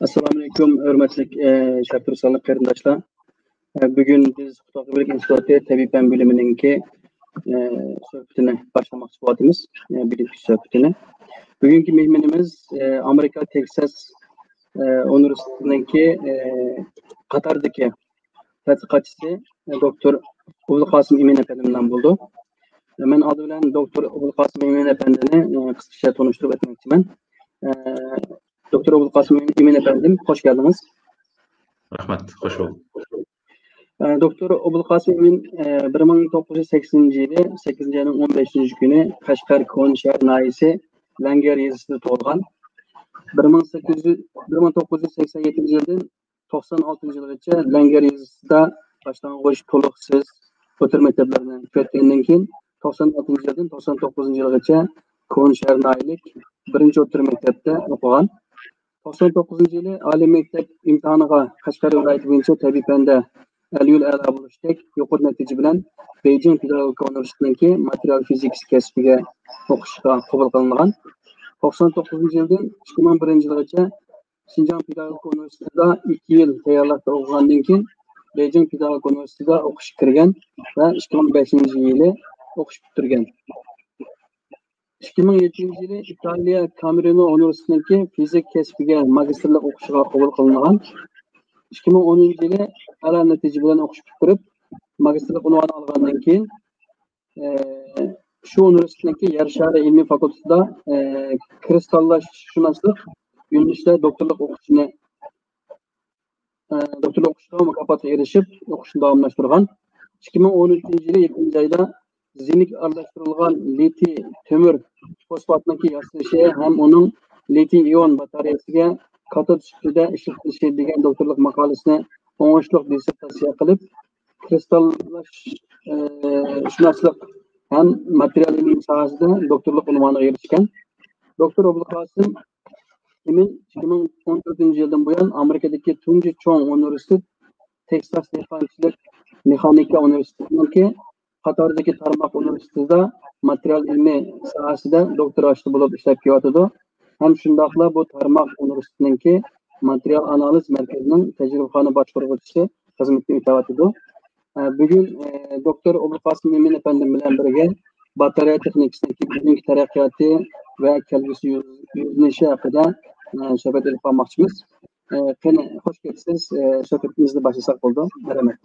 Assalomu alaykum, hurmatli Sharqtirsanlik qarindoshlar. Bugun biz Xitoy Bilim instituti tabiiy fan biliminingki suhbatini boshlamoqchi bo'lamiz. Bilimchi suhbatini. Bugungi mehmonimiz Amerika Texas universitetiningki Qatardagi tadqiqotchisi doktor Obulqosim Emin efendi bilan bo'ldi. Men oldi bilan doktor Obulqosim Emin efendini qisqacha tanishtirib o'tmoqchiman. Doktor Obulqosim Emin efendim, hoş geldiniz. Rahmat, hoş bulduk. Doktor Obulqosim Emin 1980 yılı 8. ayının 15. günü Qashqar Konshar naisi Langar yezisida tug'ilgan. 1987 yıldan 96 yılgacha Langar yezisida boshlang'ich to'liqsiz o'tir maktablarini tugatgandan keyin 96 yildan 99 yilgacha Konshar nailik birinchi o'tir maktabda o'qigan. 99 yılı Ali Mektep imtihaniga Qashqar viloyati bo'yicha tabiiy fanda al-yo'l a'lo bo'lishdek yuqori natija bilan Beijing Pedagogika universitetiningki material fizikasi kasbiga o'qishga qabul qilingan. 99 yildan 2001 yilgacha Xinjiang Pedagogika universitetida 2 yil tayyorlikda o'qigandan keyin Beijing Pedagogika universitetida o'qishga kirgan va 2005 yili o'qish bitirgan. 2007 yılı İtalya Camerino Üniversitesi'ndeki fizik kasbiga magistrlik o'qishiga qabul qilingan. 2010 yılı a'lo natija bilan o'qish bitirib, magistrlik unvoni olgandan keyin shu universitetdagi yer shari ilmiy fakultetida kristallashshunoslik yo'nalishida doktorlik o'qishga mukofotga erishib, o'qishni davomlashtirgan. 2013 yılı 7. ayda zinik aralashtirilgan litiy temir fosfatniki yasashi ham uning litiy ion batareyasiga katod sifatida ishlatilishi degan doktorlik maqolasini o'ng'ishli dissertatsiya qilib, kristallashshunoslik ham material ilmiy sohasida doktorlik unvoniga erishgan. Doktor Obulqosim Emin 2014 yildan buyon Amerikadagi tunji cho'ng universitet Texas dehqonchilik mexanika universitetiniki Qatardagi Tarmoq universitetida material ilmi sohasida doktoraşlı bo'lib ishlab kelyotdi. Ham shundaqla bu Tarmoq universitetiniki material analiz markazining tajribaxona boshqaruvchisi xizmatini o'tayotdi. Bugun doktor Obulqosim Emin efendim bilan birga batareya texnikasining bugungi taraqqiyoti va kelgusi yo'nalishi haqida suhbat olib bormoqchimiz. Qani xush kelibsiz. Suhbatimizni boshlasak bo'ldi. Rahmat.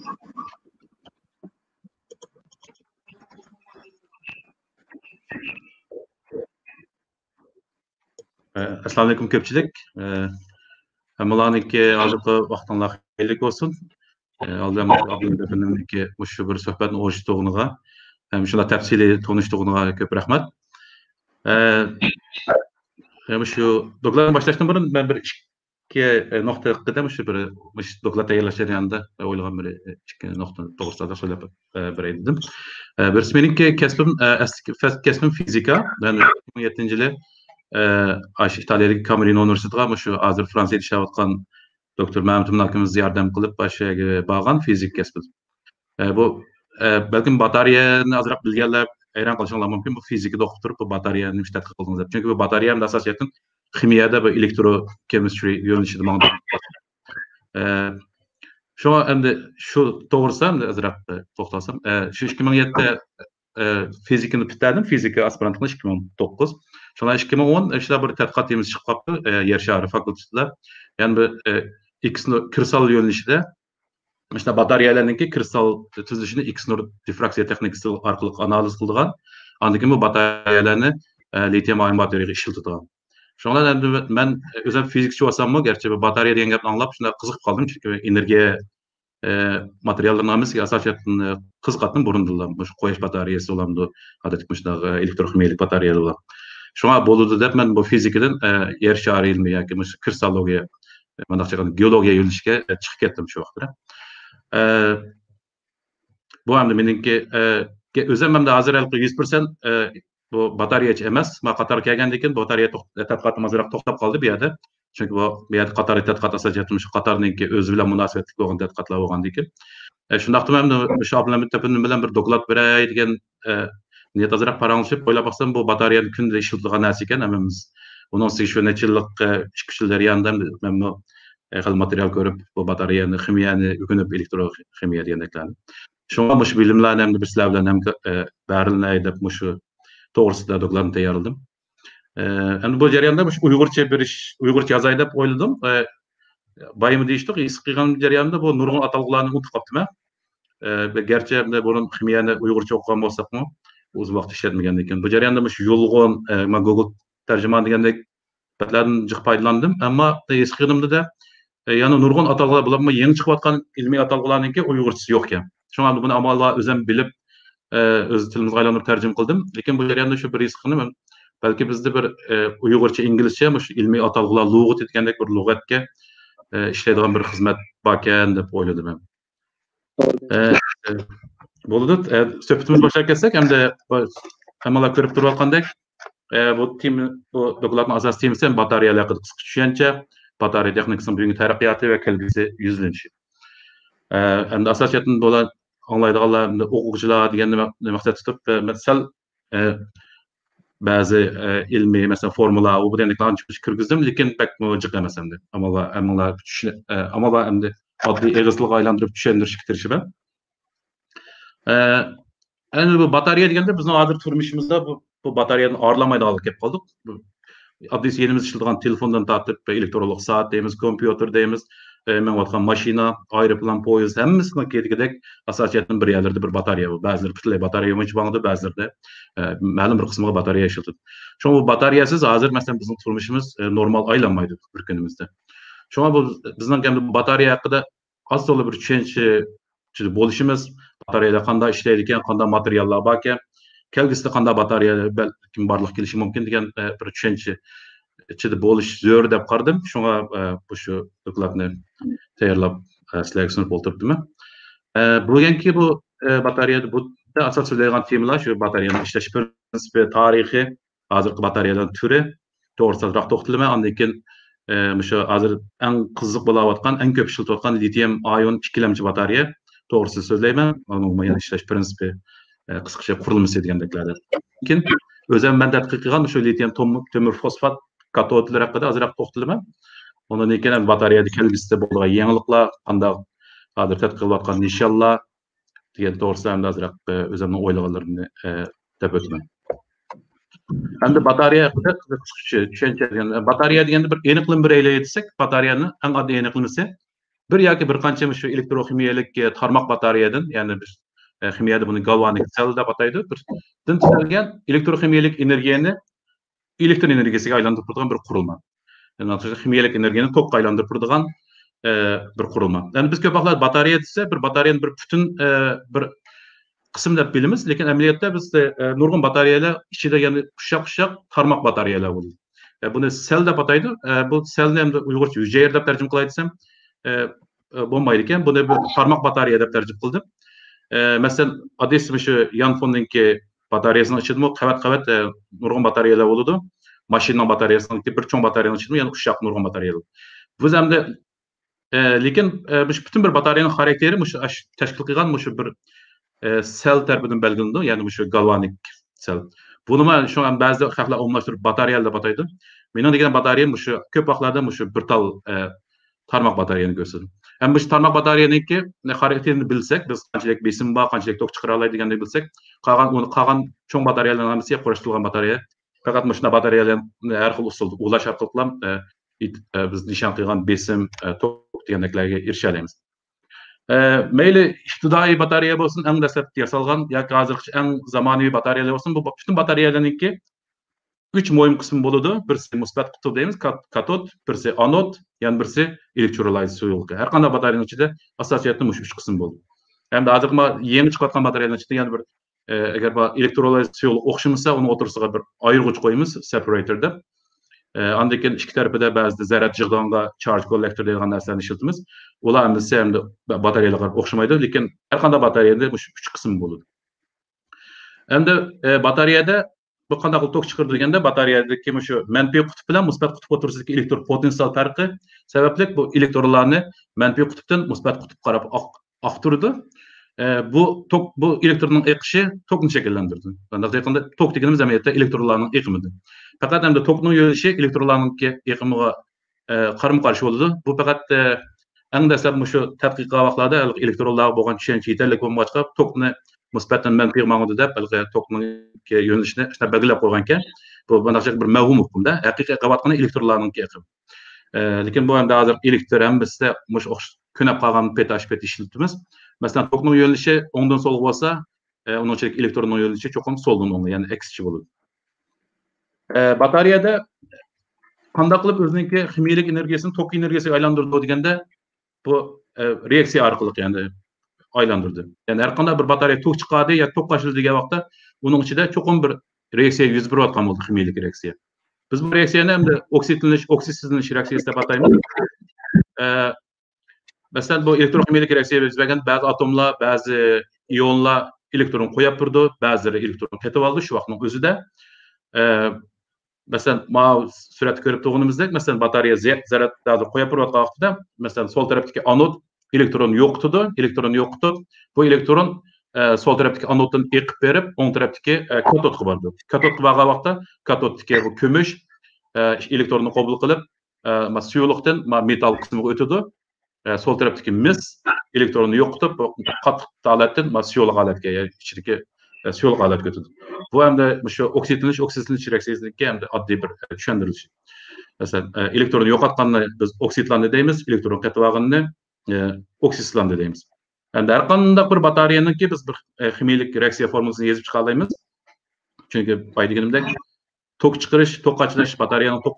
Assalamu alaykum ko'pchilik. Hammalarniki hozirgi vaqtinglar xayrli bo'lsin. Oldin Abdulbekimniki shu bir suhbatni o'rishtig'iniga, ham shunday tafsiliy tanishtig'iniga ko'p rahmat. Shu doktordan boshlashdan burun men bir ikki nuqta qildim, shu bir doktor tayyorlash jarayonida o'ylagan bir ikki nuqta to'g'risida so'zlab berdim. Birisi meniki kasbim fizika. Ben 2007 yılı İtalya'daki Camerino Üniversitesi'ne şu hazır Fransa'da işleyotgan doktor Mehmet Ümnakimiz yardım kılıp başa bağlan fizik kasbı. Bu belki bataryani azraq bilganlar hayran qolishinglar mumkin. Bu fizikada o'qib turib bu bataryani nima tadqiq qildingiz? Chunki bu batareya ham asosiyatan kimyada va elektrochemistry yo'nalishida ma'lum. Şu endi shu to'g'risida endi azraq to'xtalsam, shu 2007'de fizikini bitirdim. Fizika aspirantlığı 2009. Sonra 2010 işte bir tadqiqotimiz chiqib qoldi yer shari fakultetida. Yani bu kristal yo'nalishida işte batareyalarningki kristal tuzilishini X-nur diffraksiya texnikasi orqali analiz qilgan. Andan keyin bu batareyalarni litium ion batareyaga ishlatgan. Shundan endi men o'zim fizikchi bo'lsam-mu, garchi bu batareya degan gapni anglab shunday qiziqib qoldim, chunki energiya materiallarni amasiga asosiyatan qiziqatdim burundilar. Bu qo'yish batareyasi bo'lamdi, odatda shunday elektroximiyalik batareyalar bo'lar. Shunga bo'ldi deb men bu fizikadan yer shari ilmi yoki kristallogiya, mandaqcha geologiya yo'nalishiga chiqib ketdim shu vaqtda. Bu hamda meniki o'zim ham hozir 100% bu batareyachi emas. Men Qatarga kelgandan keyin batareya tadqiqotim azroq to'xtab qoldi bu yerda. Chunki bu yerda Qatar tadqiqot asosiyatimiz Qatarningki o'zi bilan munosabatli bo'lgan tadqiqotlar bo'lgandan keyin shundaqda men shu Abdulhamid bilan bir doklad beray degan niyat azroq paranglashib o'ylab baqsam bu batareyani kunda ishlatilgan narsa ekan, hammamiz 10-18 necha yillik ish kuchlari yandan men xil material görüp bu batareyany, kimiyany öňüp elektrokimiýa diýendikler. Şoňa muş bilimlerni hem de bir sizler bilen hem bärilne edip muşu toğrusunda doklarını tayarladım. Endi bu jarayanda muş Uygurça bir iş, Uygurça yazay dep oýladym. Baymy diýişdik, isqigan jarayanda bu nurgun atalgylaryny unutup gapdym. Gerçi hem de bunun kimiyany Uygurça okugan bolsakmy, uzun wagt işletmegen eken. Bu jarayanda muş yulgun, Google terjüman degende betlerden jyk paýdalandym, amma isqiganymda da yani nurgun atalgylar bularmy ýeňi çykyp atgan ilmi atalgylarynyňki Uygurçasy ýok eken. Şoňa bunu amalla özüm bilip öz tilimizge aýlandyryp terjüm kıldım. Lekin bu jarayanda şu bir isqinim, belki bizde bir Uygurça, İngilizce muş ilmi atalgylar lugat etgendek bir lugatga işlediğim bir hizmet baken dep oýladym. Boludy. Söhbetimiz başlap ketsek hem de hamala görüp durup atgandek bu dokularyň asas temisi batareýalar hakynda kısa düşençe batareýa tehnikasının büyüğü teraqqiyatı ve kelgisi yüzlenişi. Hem de asasiýetini bolan anlaýdyganlar, okuwçylar diýen maksat tutup mesel bazı ilmi mesela formula o bu dendiklerini kirgizdim, lekin pek mojik emas emdi. Ama emdi addy egirslik aýlandyryp düşendirişik tirişi ben. Endi bu batareýa degende bizning hazır turmuşymyzda bu batareýany arlamaýdygalyk kep galdyk. Addy ýenimiz işledigan telefondan tartyp elektronik saat diýimiz, kompýuter diýimiz, men watgan maşina, aeroplan, poýuz hemmisine kedikdek asasiýetiniň bir ýerlerde bir batareýa bu. Bäzileri bütünlej batareýa ýygy baňda, bäzileri ma'lum bir kısmyga batareýa işletir. Şoň bu batareýasyz hazır meselem bizning turmuşymyz normal aýlanmaýdy bir günümizde. Şoňa bu bizning hem batareýa hakynda az dolu bir düşünçe boluşymyz, batareýada kanda işleýär eken, kanda materiallar bar eken, kelgisinde kanda batareýa belki barlyk gelişi mümkin diýen bir düşünçe içinde boluş zör dep gardym. Şoňa bu şu doklarny taýýarlap sizlerge sunup olturdum. Bugenki bu batareýada bu da asas söýleýän temalar şu batareýanyň işleş prinsipi, taryhy, hazırky batareýalaryň türi toğrusyndarak tokutulma. Andan keyin şu hazır en kızık bolap atgan, en köp işletip atgan litium ion 2 batareýa toğrusy söýleýmen. Onuň işleş prinsipi kısaça kurulması diýendikleri. Lekin özüm ben tadqiq qilgan şu litium tömür fosfat katodlar hakda azırak tokutulma. Ondan keyin batareýada kelgisinde bolgan ýeňilikler, anda hazır tadqiq qılıp atgan inşallah diýen toğrusynda azırak özümniň oýlaganlaryny dep ötmem. Endi batareýa hakda kısaça düşünçe batareýa diýende bir eniklim bir eýle etsek, batareýany en addy eniklimisi bir ýa-ki bir kança şu elektrokimiýalik tarmak batareýadan, ýani bir kimiyada bunu galvanik sel dep ataýdy. Bir dintirilgen elektrokimiýalik energiýany elektron energiýasiga aýlandyryp turgan bir kurulma. Yani kimiyalik energiýany tokga aýlandyryp turgan bir kurulma. Yani biz köp wagtlar batareýa etse, bir batareýanyň bir bütün bir kısım dep bilimiz, lekin ämeliýetde bizde nurgun batareýalar içinde yani kuşak tarmak batareýalar bolýar. Bunu sel dep ataýdy. Bu selni hem de Uýgurça hüjeýer dep terjim kılaýdysam bolmaýdy eken. Bunu bir tarmak batareýa dep terjim kıldım. Mesela adresimi şu yan fondaki bataryasını açıldım. Kavat nurgun bataryalar oldu. Maşinin bataryasının bir çoğun bataryanın açıldım. Yani uşak nurgun bataryalar. Bu zemde lekin bütün bir bataryanın karakteri teşkil kılgan şu bir sel terbinden belgilindi. Yani şu galvanik sel. Bunu şu an bazı haklar omlaştırıp bataryalarla bataydı. Benim degen bataryam şu köp wagtlarda şu bir tal tarmak bataryany gösterdim. Hem bu tarmak bataryanyňki karakterini bilsek, biz kançalyk besim bar, kançalyk tok çykyra alaydy diýende bilsek, kalan çoň bataryalardan hamysy guraşdyrylgan batarya. Fakat muşna bataryalar her xil usul ulaş arkaly biz nişan kılgan besim tok diýendeklerge erişe alýmyz. Meýli ihtidai batarya bolsun, en dastlap ýasalgan ýa-ki hazırky en zamanywy bataryalar bolsun, bu bütün bataryalarynki 3 moýum kısmı boludy. Birisi musbat kutup diýimiz, katod, birisi anod, ýani birisi elektrolyz suýulky. Her kanda bataryanın içinde asasiýetli muş 3 kısım boldy. Hem de hazırky ýeňi çykatgan bataryanın içinde ýani bir eger bu elektrolyz suýulky okşamasa, onu otursaga bir aýyrgyç goýmyz separatorda. Andan keyin iki tarapda bäzide zarat jygdanga charge collector diýen närselerini işletimiz. Olar hem de bataryalara okşamaýdy, lekin her kanda bataryada muş 3 kısım boludy. Hem de bataryada bu kanda tok çykyrdy degende bataryadaki şu menfi kutup bilen musbat kutup oturusundaki elektron potensial farkı sebeplik bu elektronlarni menfi kutupdan musbat kutup qarap akturdy. Bu elektronun eqişi tokni şekillendirdi. Anda zaten tok degenimiz ämeliýetde elektronlaryň eqimidir. Fakat hem de toknyň ýönüşi elektronlaryň eqimiga qarama-qarshi bo'ldi. Bu faqat eng dastlab shu tadqiqot vaqtlarida elektronlar bo'lgan tushuncha yetarli bo'lmag'achqa tokni nisbatan manfiy ma'noda deb tokning yo'nalishini belgilab qo'ygan ekan. Bu bunaqacha bir mavhum hukmda haqiqiy qavatqani elektronlarning aqim. Lekin bu ham hozir elektr ham bizda ko'nab qolgan petash ishlatamiz. Masalan, tokning yo'nalishi o'ngdan so'lga bo'lsa, onun için elektronun yo'nalishi cho'qim so'ldan o'ngga, ya'ni aksichi bo'ladi. Batareyada qanday qilib o'ziniki kimiyalik energiyasini tok energiyasiga aylantirdi deganda bu reaksiya orqali ya'ni aylantirdi. Ya'ni har qanday bir batareya tok chiqadi yoki tok qo'shildi degan vaqtda uning ichida cho'qim bir reaksiya yuz berayotgan bo'ldi, kimiyalik reaksiya. Biz bu reaksiyani ham oksitsizlanish reaksiyasi deb ataymiz. Masalan, bu elektrokimiyalik reaksiya o'zbagan ba'zi atomlar, ba'zi ionlar elektron qo'yib turdi, ba'zilari elektron ketib oldi shu vaqtning o'zida. Masalan, suratda ko'rib turganimizdek, masalan, batareya zaryadni qo'yib turayotgan vaqtida, masalan, sol tarafdagi anod elektron yo'qtidi. Bu elektron sol tarafdagi anoddan eqib berib, o'ng tarafdagi katodga bordi. Katodga borgan vaqtda katoddagi bu kumush elektronni qabul qilib, suyuqlikdan metal qismiga o'tadi. Sol tarafdagi mis elektronni yo'qotib, qattiq holatdan suyuq holatga, ya'ni ichidagi suyuq holatga o'tadi. Bu hamda shu oksizlanish reaksiyasiga hamda oddiy bir tushuntirilish. Masalan, elektronni yo'qotganni biz oksidlandi deymiz, elektron ketib olganni oksizlandi deymiz. Endi har qanday bir batareyaniki biz bir kimiyalik reaksiya formulasini yozib chiqa olamiz. Chunki aytganimdek, tok chiqarish, tok qochirish, batareyaning tok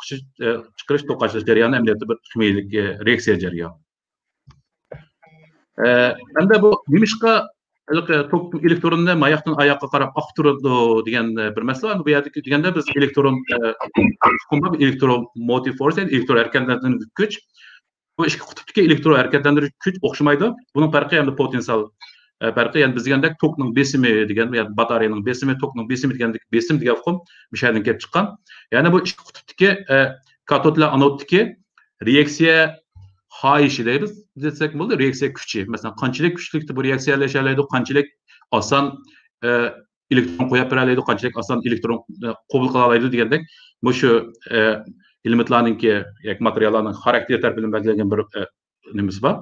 chiqarish, tok qochirish jarayoni amaliyotda bir kimiyalik reaksiya jarayoni. Endi bu nimishqa tok elektronni mayaqdan oyoqqa qarab oqtiradi degan bir masala. Bu yerda deganda biz elektromotive force, elektro harakatlantirish kuch. Bu ikki qutbdagi elektro harakatlantirish kuch o'xshamaydi. Buning farqi ham potensial farqi, ya'ni biz deganda tokning besimi degan, ya'ni batareyaning besimi, tokning besimi degan hukm bir yerdan kelib chiqqan. Ya'ni bu ikki qutbdagi katodlar anoddagi reaksiya hayishi deymiz desek bo'ladi, reaksiya kuchi. Masalan, qanchalik kuchlikda bu reaksiyalashalaydi, qanchalik oson elektron qo'yib beradi, qanchalik oson elektron qabul qila oladi degandek, bu shu elementlarningki yoki materiallarning xarakteri bilan belgilangan bir nimasi bor.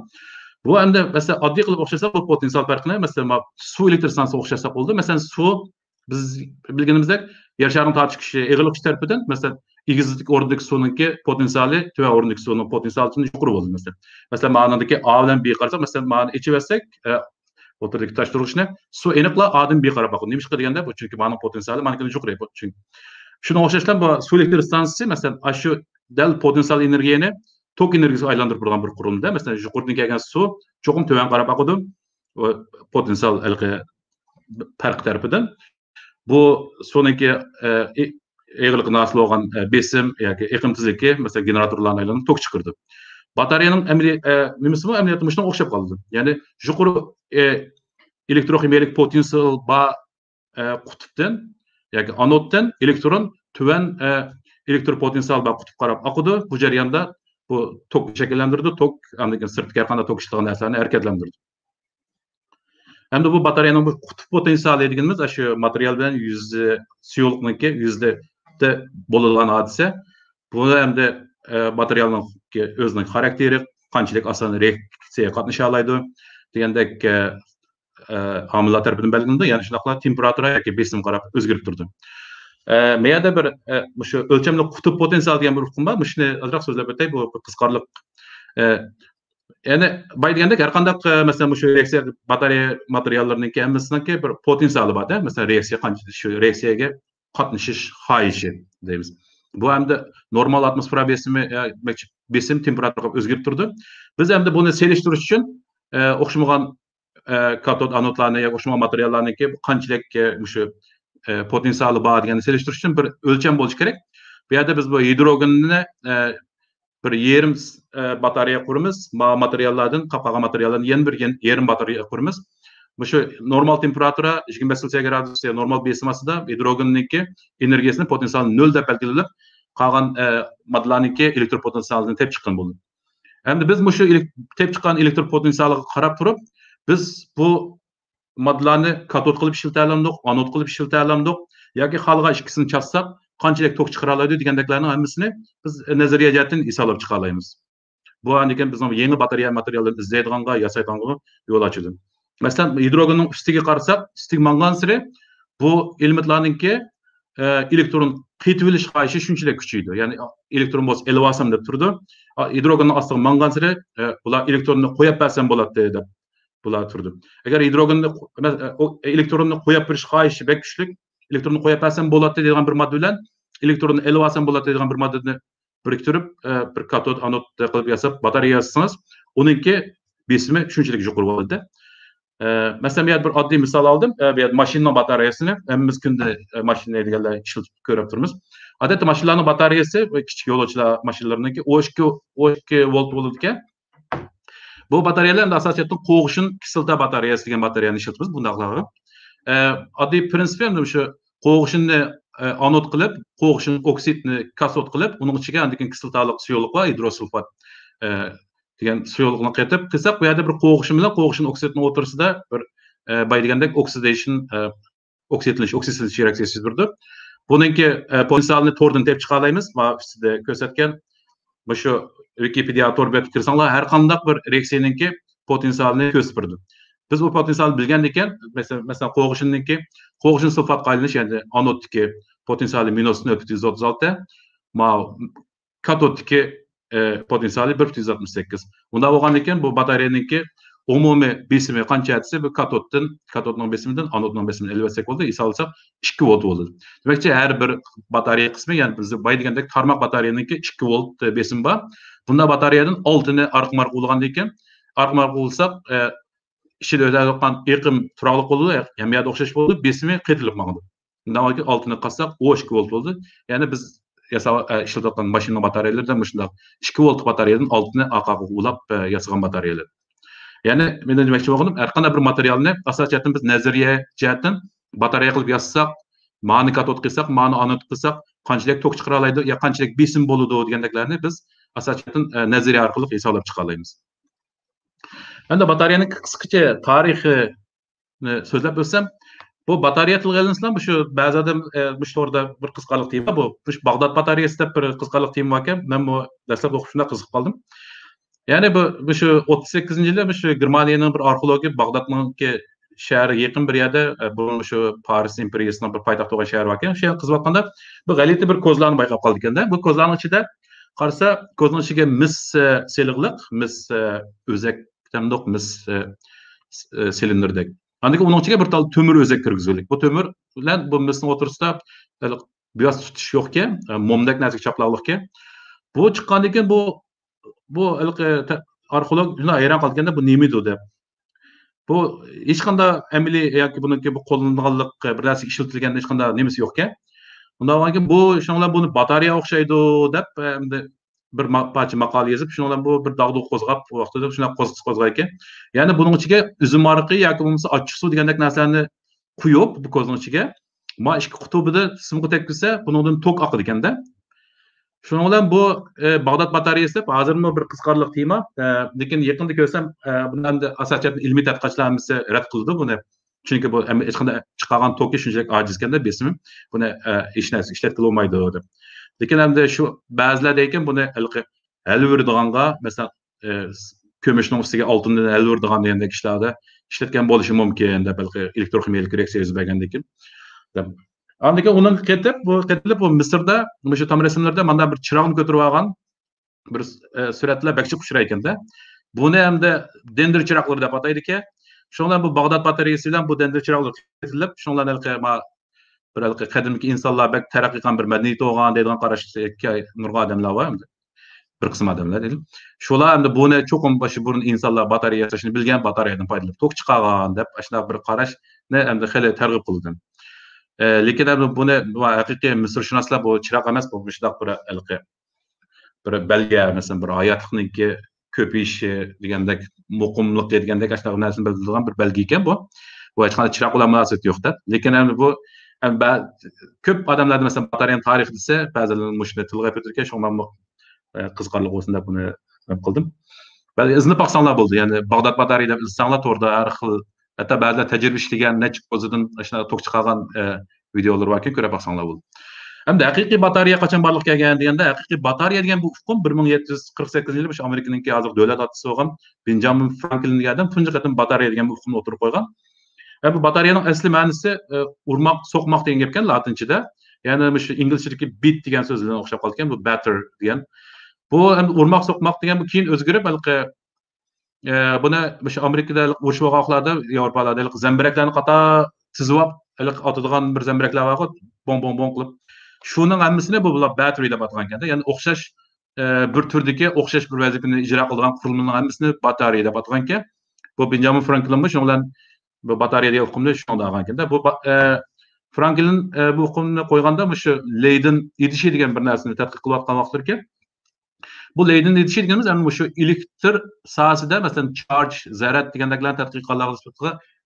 Bu endi masalan oddiy qilib o'xshasa bu potensial farqini, masalan, suv elektr stansiya o'xshasa bo'ldi. Masalan, suv biz bilganimizdek yer sharining tortish kuchi eg'irlik kuchi tarafidan, masalan, egizlik o'rnidagi suvningki potensiali tuvan o'rnidagi suvning potensialidan yuqori bo'ldi masalan. Masalan, ma'nodagi A bilan B qarasak, masalan, ma'ni ichib olsak, o'tirdagi tosh turishni suv aniqla A'dan B qarab boqadi. Nima deganda bu chunki ma'ni potensiali manikidan yuqori bo'ldi. Chunki shuna o'xshashdan bu suv elektr stansiyasi masalan, shu dal potensial energiyani tok energiyasiga aylantirib turgan bir qurilmada, masalan, yuqoridan kelgan suv cho'qim tuvan qarab boqadi. Potensial farq tarafidan bu suvningki eg'irlikni hosil bo'lgan besim yoki iqimsizligi masalan generatorlarni aylanib tok chiqardi. Batareyaning nimasi bu amaliyotda shunga o'xshab qoldi. Ya'ni yuqori elektrokimiyalik potensial ba qutbdan yoki anoddan elektron tuvan elektropotensial ba qutb qarab oqidi. Bu jarayonda bu tok shakllantirdi, tok andan sirtga qanday tok ishlagan narsalarni harakatlantirdi. Hamda bu batareyaning bu qutb potensiali deganimiz shu material bilan suyuqlikniki yuzda bo'ladigan hodisa. Bu hamda materialning o'zining xarakteri, qanchalik oson reaksiyaga qatnasha oladi degandek omillar tarafidan belgilanadi. Ya'ni shunaqla temperatura yoki besim qarab o'zgarib turdi. Meyada bir shu o'lchamli qutb potensial degan bir hukm bor. Shuni ozroq so'zlab o'tay, bu qiziqarli. Yani baydaganda har qanday masalan shu reaksiya batareya materiallarininki hammasiniki bir potensiali bor-da. Masalan, reaksiya qancha shu reaksiyaga qatnashish xohishi deymiz. Bu hamda normal atmosfera besim temperaturaga o'zgarib turdi. Biz hamda buni selishtirish uchun o'xshamagan katod anodlarni yoki o'xshamagan materiallarniki qanchalik shu potensiali bor deganni selishtirish uchun bir o'lcham bo'lishi kerak. Bu yerda biz bu gidrogenni bir yerim batareya quramiz, materiallardan qapqagan materiallardan yana bir yerim batareya quramiz. Bu shu normal temperatura 25 gradus normal besim ostida gidrogenniki energiyasini potensialini 0 deb belgilab, qolgan modlarniki elektr potensialini tep chiqqan bo'ldi. Endi biz shu tep chiqqan elektr potensialiga qarab turib, biz bu modlarni katod qilib ishlata olamiz, anod qilib ishlata olamiz yoki xalqa ikkisini chassak, qanchalik tok chiqara oladi degandeklarning hammasini biz nazariya jihatdan hisoblab chiqa olamiz. Bu andikan bizning yangi batareya materiallarni izlaydiganga, yasaydiganga yo'l ochadi. Masalan, hidrogenning ustiga qarasak, ustiga mangan siri bu elementlarninki elektron qaytib olish xohishi shunchalik kuchaydi. Ya'ni elektron bo'lsa elib olsam deb turdi. Hidrogenning ostiga mangan siri bular elektronni qo'yib bersam bo'ladi deb bular turdi. Agar hidrogenni elektronni qo'yib berish xohishi bek kuchli, elektronni qo'yib bersam bo'ladi degan bir modda bilan elektronni elib olsam bo'ladi degan bir moddani biriktirib bir katod anod qilib yasab batareya yasasangiz, uningki besimi shunchalik yuqori bo'ladi. Mesela bir oddiy misol oldim. Bir mashina batareyasini biz kunda mashina deganlar ishlatib ko'rib turibmiz. Odatda mashinalarning batareyasi kichik yo'lovchilar mashinalariniki 12 volt bo'ladi ekan. Bu batareyalar asosan qo'g'ishin kislota batareyasi degan batareyani ishlatamiz bundaqlarga. Oddiy prinsip ham shu qo'g'ishinni anod qilib, qo'g'ishin oksidni kasod qilib, uning ichiga andikan kislotaliq suyuqlik va hidrosulfat degan suyuqlikni qaytib qilsak, bu yerda bir qo'g'ishin bilan qo'g'ishin oksidning o'rtasida bir bay degandek oksidlanish reaksiyasi turdi. Buningki potensialni to'rdan tep chiqa olamiz. Va sizda ko'rsatgan shu Wikipedia to'rbetga kirsanglar har qanday bir reaksiyaningki potensialni ko'rsatdi. Biz bu potensialni bilgan ekan, masalan qo'g'ishin sulfatga aylanish, ya'ni anoddagi potensiali -0.136, ma katoddagi potensiali 1.168. Unda bo'lgan ekan bu batareyaningki umumiy besimi qancha desa, bu katodning besimidan anodning besimini elvatsak bo'ldi, hisoblab 2 volt bo'ldi. Demakchi har bir batareya qismi, ya'ni biz bay degandek tarmoq batareyaningki 2 volt besim bor. Bunda batareyadan 6 ni arqmarq bo'lgan ekan. Arqmarq bo'lsa, ishida o'tayotgan iqim turaqliq bo'ldi, hammaga o'xshash bo'ldi, besimi qaytilib qoldi. Undan keyin 6 ni qassak, 12 volt bo'ldi. Ya'ni biz ishlatayotgan mashina batareyalardan shunday 2 volt batareyadan 6 ni aqaga ulab yasagan batareyalar. Ya'ni men demoqchi bo'lganim, har qanday bir materialni asosan biz nazariya jihatdan batareya qilib yasasak, ma'ni katod qilsak, ma'ni anod qilsak, qanchalik tok chiqara oladi, yo qanchalik besim bo'ladi degandeklarni biz asosan nazariya orqali hisoblab chiqa olamiz. Endi batareyaning qisqacha tarixini so'zlab o'tsam, bu batareya tilg'alinsam, shu ba'zi odam bu to'g'rida bir qisqalik tema bu. Bag'dod batareyasi deb bir qisqalik tema ekan. Men bu dastlab o'qib shunda qiziqib qoldim. Ya'ni bu shu 38-yilda shu Germaniyaning bir arxeologi Bag'dodningki shahri yaqin bir yerda bu shu Paris imperiyasining bir poytaxti bo'lgan shahar ekan. Shu yer qizib bu g'alati bir ko'zlarni bayqab qoldi ekanda. Bu ko'zlarning ichida qarasa, ko'zning ichiga mis seliqliq, mis o'zak tamdoq mis silindrdek. Andiki uning ichiga bir tal to'mir o'zak kirgizildik. Bu to'mir bilan bu misning o'tirisida biyoz tutish yo'qkan, momdak narsa chaplaqliqka. Bu chiqqandan keyin bu arxeolog shunday hayron qolganda bu nima edi deb. Bu hech qanday amaliy yoki buniki bu qo'llanganlik bir narsa ishlatilganda hech qanday nimasi yo'qkan. Undan keyin bu shundan buni batareya o'xshaydi deb bir parcha maqola yozib, shundan bu bir dog'du qo'zg'ab vaqtida shunday qo'zg'aygan ekan. Ya'ni buning ichiga uzum ariqi yoki bo'lmasa achchiq suv degandek narsalarni quyib bu ko'zning ichiga, ma ikki qutubida simga tekkizsa, bundan tok oqadi ekanda. Shuning bilan bu Bag'dod batareyasi hozirmi bir qiziqarli tema, lekin yaqinda ko'rsam bundan asosan ilmiy tadqiqotchilarimiz rad qildi buni. Chunki bu hech qanday chiqargan toki shunchalik ojiz ekanda besimi buni hech narsa ishlatkila olmaydi deb. Lekin endi shu ba'zilarda ekan buni hal o'rdiganga, masalan, ko'mishning ustiga oltindan hal o'rdigan degandek ishlarda ishlatgan bo'lishi mumkin deb elektrokimiyalik reaksiya yuz bergandan keyin. Andiki uning qaytilib bu Misrda, shu tam rasmlarda mana bir chiroqni ko'tarib olgan bir suratlar bakchi qushlar ekanda. Buni hamda dendr chiroqlar deb ataydi ekan. Shundan bu Bag'dod batareyasi bilan bu dendr chiroqlar qaytilib, shundan bir qadimki insonlar bak taraqqiy qilgan bir madaniyat bo'lgan deydigan qarashga nurg'on odamlar bor endi. Bir qism odamlar deydi. Shular endi buni cho'qim başı burun insonlar batareya yasashni bilgan, batareyadan foydalanib tok chiqargan deb ashuna bir qarashni endi xili targ'ib qildi. Lekin buni haqiqiy misrshunoslar bu chiroq emas, bu shunday bir belga, masalan, bir hayotlikniki ko'payishi degandek, muqimlik degandek ashuna narsani bildirgan bir belgi ekan bu. Bu hech qanday chiroq bilan munosabat yo'q-da. Lekin bu ko'p odamlar masalan batareyaning tarixi desa, ba'zilar mushni tilga o'tirgan, shundan qiziqarli bo'lsin deb buni qildim. Ba'zi izni baqsanglar bo'ldi. Ya'ni Bag'dod batareya deb izsanglar to'g'rida har xil, hatto ba'zilar tajriba ishlagan, necha o'zidan shuna tok chiqargan videolar borki, ko'ra baqsanglar bo'ldi. Hem de haqiqiy batareya qachon barliqqa kelgan deganda, haqiqiy batareya degan bu hukm 1748-yilda o'sha Amerikaningki hozir davlat otisi bo'lgan Benjamin Franklin degan odam tunji qatim batareya degan bu hukmni o'tirib qo'ygan. Bu batareyaning asli ma'nosi urmoq, so'qmoq degan gap ekan latinchada. Ya'ni shu inglizchadagi beat degan so'z bilan o'xshab qolgan, bu batter degan. Bu endi urmoq, so'qmoq degan bu keyin o'zgarib balki buni shu Amerikada urush bo'lganlarda, Yevropalarda zambiraklarni qator tizib olib otadigan bir zambiraklar bor, bom qilib. Şunun hammasini bu battery deb atagan ekan. Ya'ni o'xshash bir turdagi o'xshash bir vazifani ijro qiladigan qurilmaning hammasini batareya deb atagan ekan. Bu Benjamin Franklin bu shundan bu batareya degan hukmni shunday olgan ekan. Bu Franklin bu hukmni qo'yganda shu Leiden idishi degan bir narsani tadqiq qilayotgan vaqtlar ekan. Bu Leiden idishi deganimiz ham shu elektr sohasida masalan charge, zarat degandaklarni tadqiq qilganlar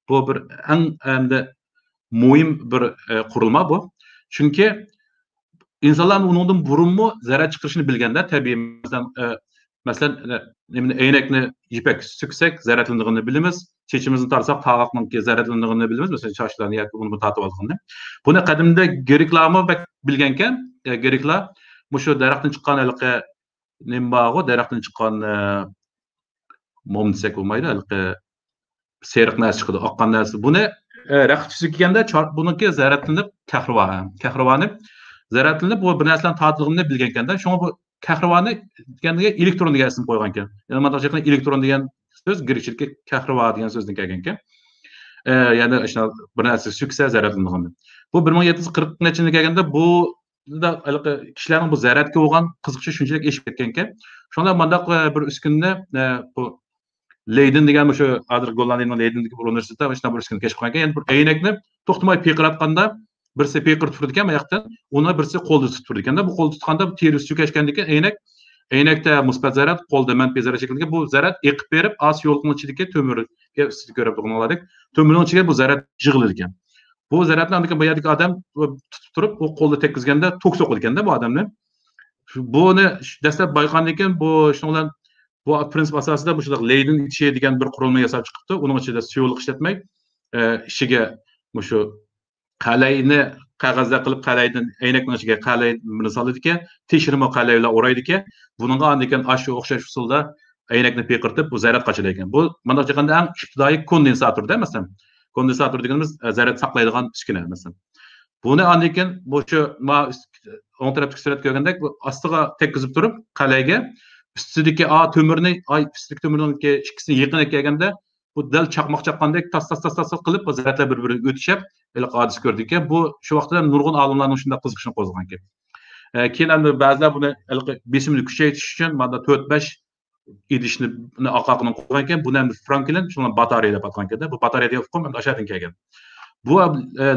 bu bir eng muhim bir qurilma bu. Chunki İnsanlar ondan burunmu zarar çıkışını bilgende tabii mesela eynekni ipek süksek zaratlandığını bilimiz. Çeçimizni tarsak tağakның zaratlandığını bilimiz. Mesela çarşılarını yakıp bunu tatip aldığını. Bunu kadimde Geriklarımı bilgenken Geriklar bu şu daraxtın çıkan elqe nembağı daraxtın çıkan mom desek olmaydı elqe seriq narsa çıkıdı. Aqqan narsa. Bunu raqt sükkende bununki zaratlanıp kahrivani zaratlanıp bu bir narsalarni tatlig'ini bilgan ekanda, shunga bu kahrivani deganiga elektron degan ism qo'ygan ekan. Ya'ni mana bu elektron degan so'z grikchalikka kahriva degan so'zdan kelgan ekan. Ya'ni o'sha bir narsa suksa zaratlanadi. Bu 1740-yilga kelganda bu kishilarning bu zaratga bo'lgan qiziqishi shunchalik eshib ketgan ekan. Shunda mandaq bir uskunni bu Leiden degan o'sha hozir Gollandiyaning Leidendagi bir universitetda o'sha bir uskunni kashf qilgan ekan. Ya'ni bir eynakni to'xtamay piqiratganda birisi piqir turdi ekan oyoqdan, uni birisi qo'lda tutib turdi ekanda. Bu qo'lda tutganda terisi sukashgandan keyin eynakda musbat zarat, qo'lda manfiy zarat shaklida bu zarat eqib berib, as yo'lning ichidagi to'mirga ustida ko'rib turganlar. To'mirning ichiga bu zarat yig'ilar ekan. Bu zaratni aniq bu yerdagi odam tutib turib, u qo'lda tekkizganda tok so'qil ekanda bu odamni. Buni dastlab bayqandan keyin bu shundan bu prinsip asosida bu shunday Leiden ichi degan bir qurilma yasab chiqibdi. Uning ichida suyuqlik ishlatmay, ishiga shu qalayni qog'ozda qilib qalaydan eynakning ichiga qalayni soladi ekan, tekshirma qalaylar o'raydi ekan. Buningga andikan ashu o'xshash usulda eynakni piqirtib bu zarat qochadi ekan. Bu mana chiqanda eng ibtidoiy kondensatorda masalan. Kondensator deganimiz zarat saqlaydigan uskuna masalan. Buni andikan bu shu o'ng tarafdagi surat ko'rgandek bu ostiga tekkizib turib qalayga ustidagi to'mirni ustidagi to'mirning ikkisini yaqin kelganda bu dal chaqmoq chaqqandek tas qilib bu zaratlar bir-biriga o'tishib hodis ko'rdik ekan. Bu shu vaqtda nurg'un olimlarning shunday qiziqishini qo'zg'agan ekan. Keyin endi ba'zilar buni besimni kuchaytirish uchun mana 4-5 idishni oqaqini qo'ygan ekan. Buni endi Franklin shundan batareya deb atgan ekan. Bu batareya degan hukm o'shadan kelgan. Bu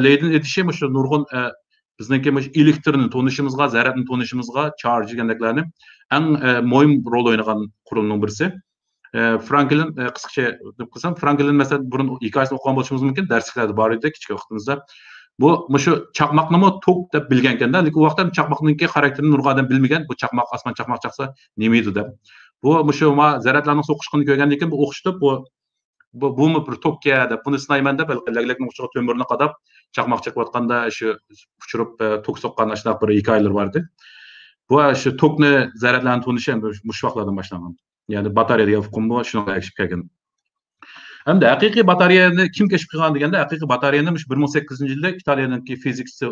Leiden idishi shu nurg'un bizniki elektrni tonishimizga, zaratni tonishimizga, charge degandaklarni eng muhim rol o'ynagan qurilmaning birisi. Franklin qisqacha deb qilsam, Franklin masalan burun hikoyasini o'qigan bo'lishimiz mumkin, darsliklarda bor edi kichik vaqtimizda. Bu shu chaqmoqni tok deb bilgan ekanda, lekin u vaqtda chaqmoqningki xarakterini nurg'un odam bilmagan. Bu chaqmoq osmon chaqmoq chaqsa nima edi deb. Bu shu zaratlarning so'qishini ko'rgandan keyin bu o'xshitib bu bir tokka deb buni sinayman deb laglakning uchiga to'mirni qadab chaqmoq chaqayotganda shu uchirib tok soqqan shunaqa bir hikoyalar bor edi. Bu shu tokni zaratlarni tonishi ham shu vaqtlardan boshlangan. Yani batareya degan hukm bu shunga erishib kelgan. Hamda haqiqiy batareyani kim kashf qilgan deganda, haqiqiy batareyani 1800-yilda Italiyaning fizikchisi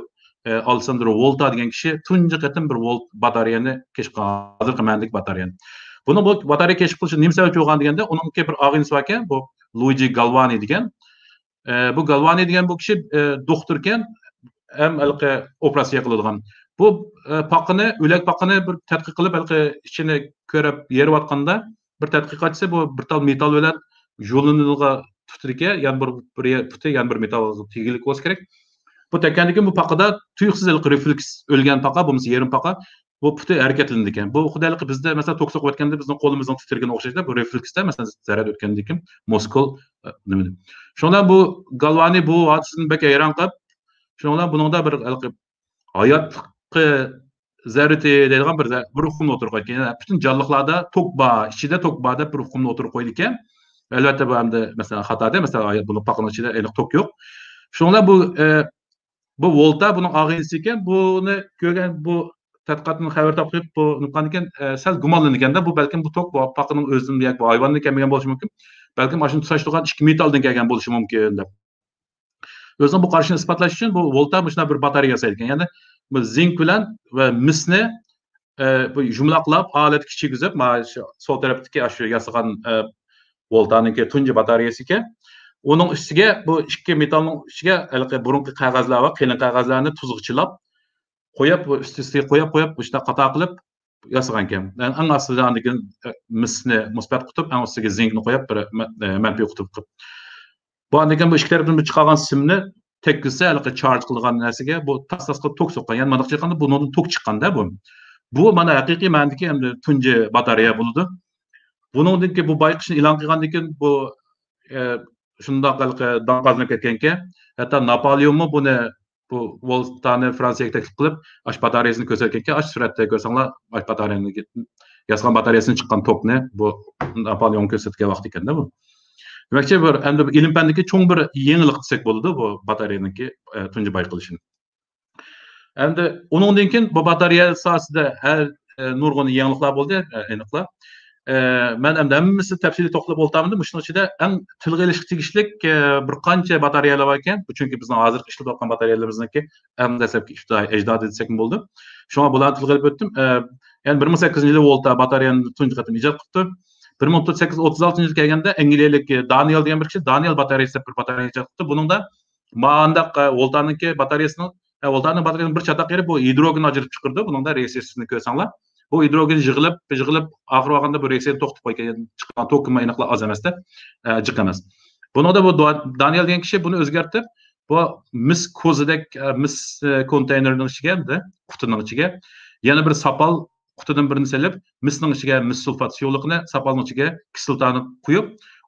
Alessandro Volta degan kishi tunji qatim bir volt batareyani kashf qilgan. Hozirgi ma'nodagi batareyani. Buni bu batareya kashf qilishi nima sabab bo'lgan deganda, uningki bir og'inisi bor ekan, bu Luigi Galvani degan. Bu Galvani degan bu kishi doktor ekan, ham operatsiya qiladigan. Bu paqini, o'lak paqini bir tadqiq qilib, ichini ko'rib yerayotganda bir tadqiqotchi bu bir tal metal bilan yo'liniga tutirga, ya'ni bir puti, ya'ni bir metal tegillik bo'lsa kerak. Bu tekkandan keyin bu paqida tuyuqsiz refleks o'lgan paqa, bo'lmasa yarim paqa bu puti harakatlandi ekan. Bu xudalik bizda masalan to'q so'qayotganda bizning qo'limizning titragani o'xshaydi. Bu refleksda masalan zarar o'tgandan keyin muskul nima deb. Shundan bu Galvani bu hodisani beka hayron qilib, shundan buningda bir hayot zarati deydigan bir hukmni o'tirib qo'ygan. Yani butun jonliqlarda tok bor, ichida tok bor deb bir hukmni o'tirib qo'ydi ekan. Albatta bu hamda masalan xatoda, masalan buni paqning ichida aniq tok yo'q. Shundan bu bu volta bunun ağınsı eken, bunu görgen bu tadqiqatni xabar topib bu nuqan ekan sal gumonlangan bu balkim bu tok bu paqining o'zidan yoki bu hayvondan kelmagan bo'lishi mumkin. Balkim mana shuni tutashtirgan ikki metaldan kelgan bo'lishi mumkin deb. O'zining bu qarashini isbotlash uchun bu volta shunday bir batareya yasaydi ekan. Ya'ni bu zink bilan va misni bu jumlaqlab alat kichigizib, mana shu sol tarafdagi shu yasagan voltaniki tunji batareyasi ekan. Onun üstüge bu ikki metalning ichiga burunqi qog'ozlar va qalin qog'ozlarni tuzg'ichilab qo'yib, üst-üstiga qo'yib, ishda qator qilib yasagan ekan. Eng aslida andigan misni musbat qutub, eng ustiga zinkni qo'yib, bir manfiy qutub qilib. Bu andigan bu ikki tarafdan chiqqan simni tekkizsa, charge qilgan narsaga bu tas-tas qilib tok soqqan. Ya'ni mana chiqqanda bundan tok chiqqanda bu. Bu mana haqiqiy ma'nodagi endi tunji batareya bo'ladi. Buningdagi bu bayqishni e'lon qilgandan keyin bu shundoq dang'azlanib ketganki, hatto Napoleonmi buni bu voltani Fransiyaga taklif qilib, ash batareyasini ko'rsatganki, ash suratda ko'rsanglar, ash batareyani yasagan batareyasidan chiqqan tokni bu Napoleon ko'rsatgan vaqt ekanda bu. Demakchi bir endi ilm fandagi cho'ng bir yangilik desak bo'ladi bu batareyaniki tunji bayqilishini. Endi uningdan keyin bu batareya sohasida har nurg'un yangiliklar bo'ldi, aniqlar. Men endi hammasi tafsiliy to'xtalib o'taman. Shuning ichida eng tilga ilishga tegishli bir qancha batareyalar bor ekan. Chunki bizning hozir ishlatayotgan batareyalarimizniki eng dastlabki ajdodi desak bo'ldi. Shunga bularni tilga ilib o'tdim. Ya'ni 1800-yil volta batareyani tunji qatim ijod qildi. 1836-yilga kelganda Angliyalik Daniel degan bir kishi Daniel batareyasi bir batareya ijod qildi. Buningda mandaq voltaniki batareyasini voltaning batareyasining bir chataq yeri bu hidrogen ajratib chiqardi. Buningda reaksiyasini ko'rsanglar bu hidrogen yig'ilib oxir vaqtida bu reaksiya to'xtab qo'ygan chiqqan to'kma aniqlar oz emasda jiq emas. Buningda bu Daniel degan kishi buni o'zgartirib bu mis ko'zidek mis konteynerning ichiga qutining ichiga yana bir sapal qutidan birini selib misning ichiga mis sulfat suyuqlikni sapalning ichiga kislotani qo'yib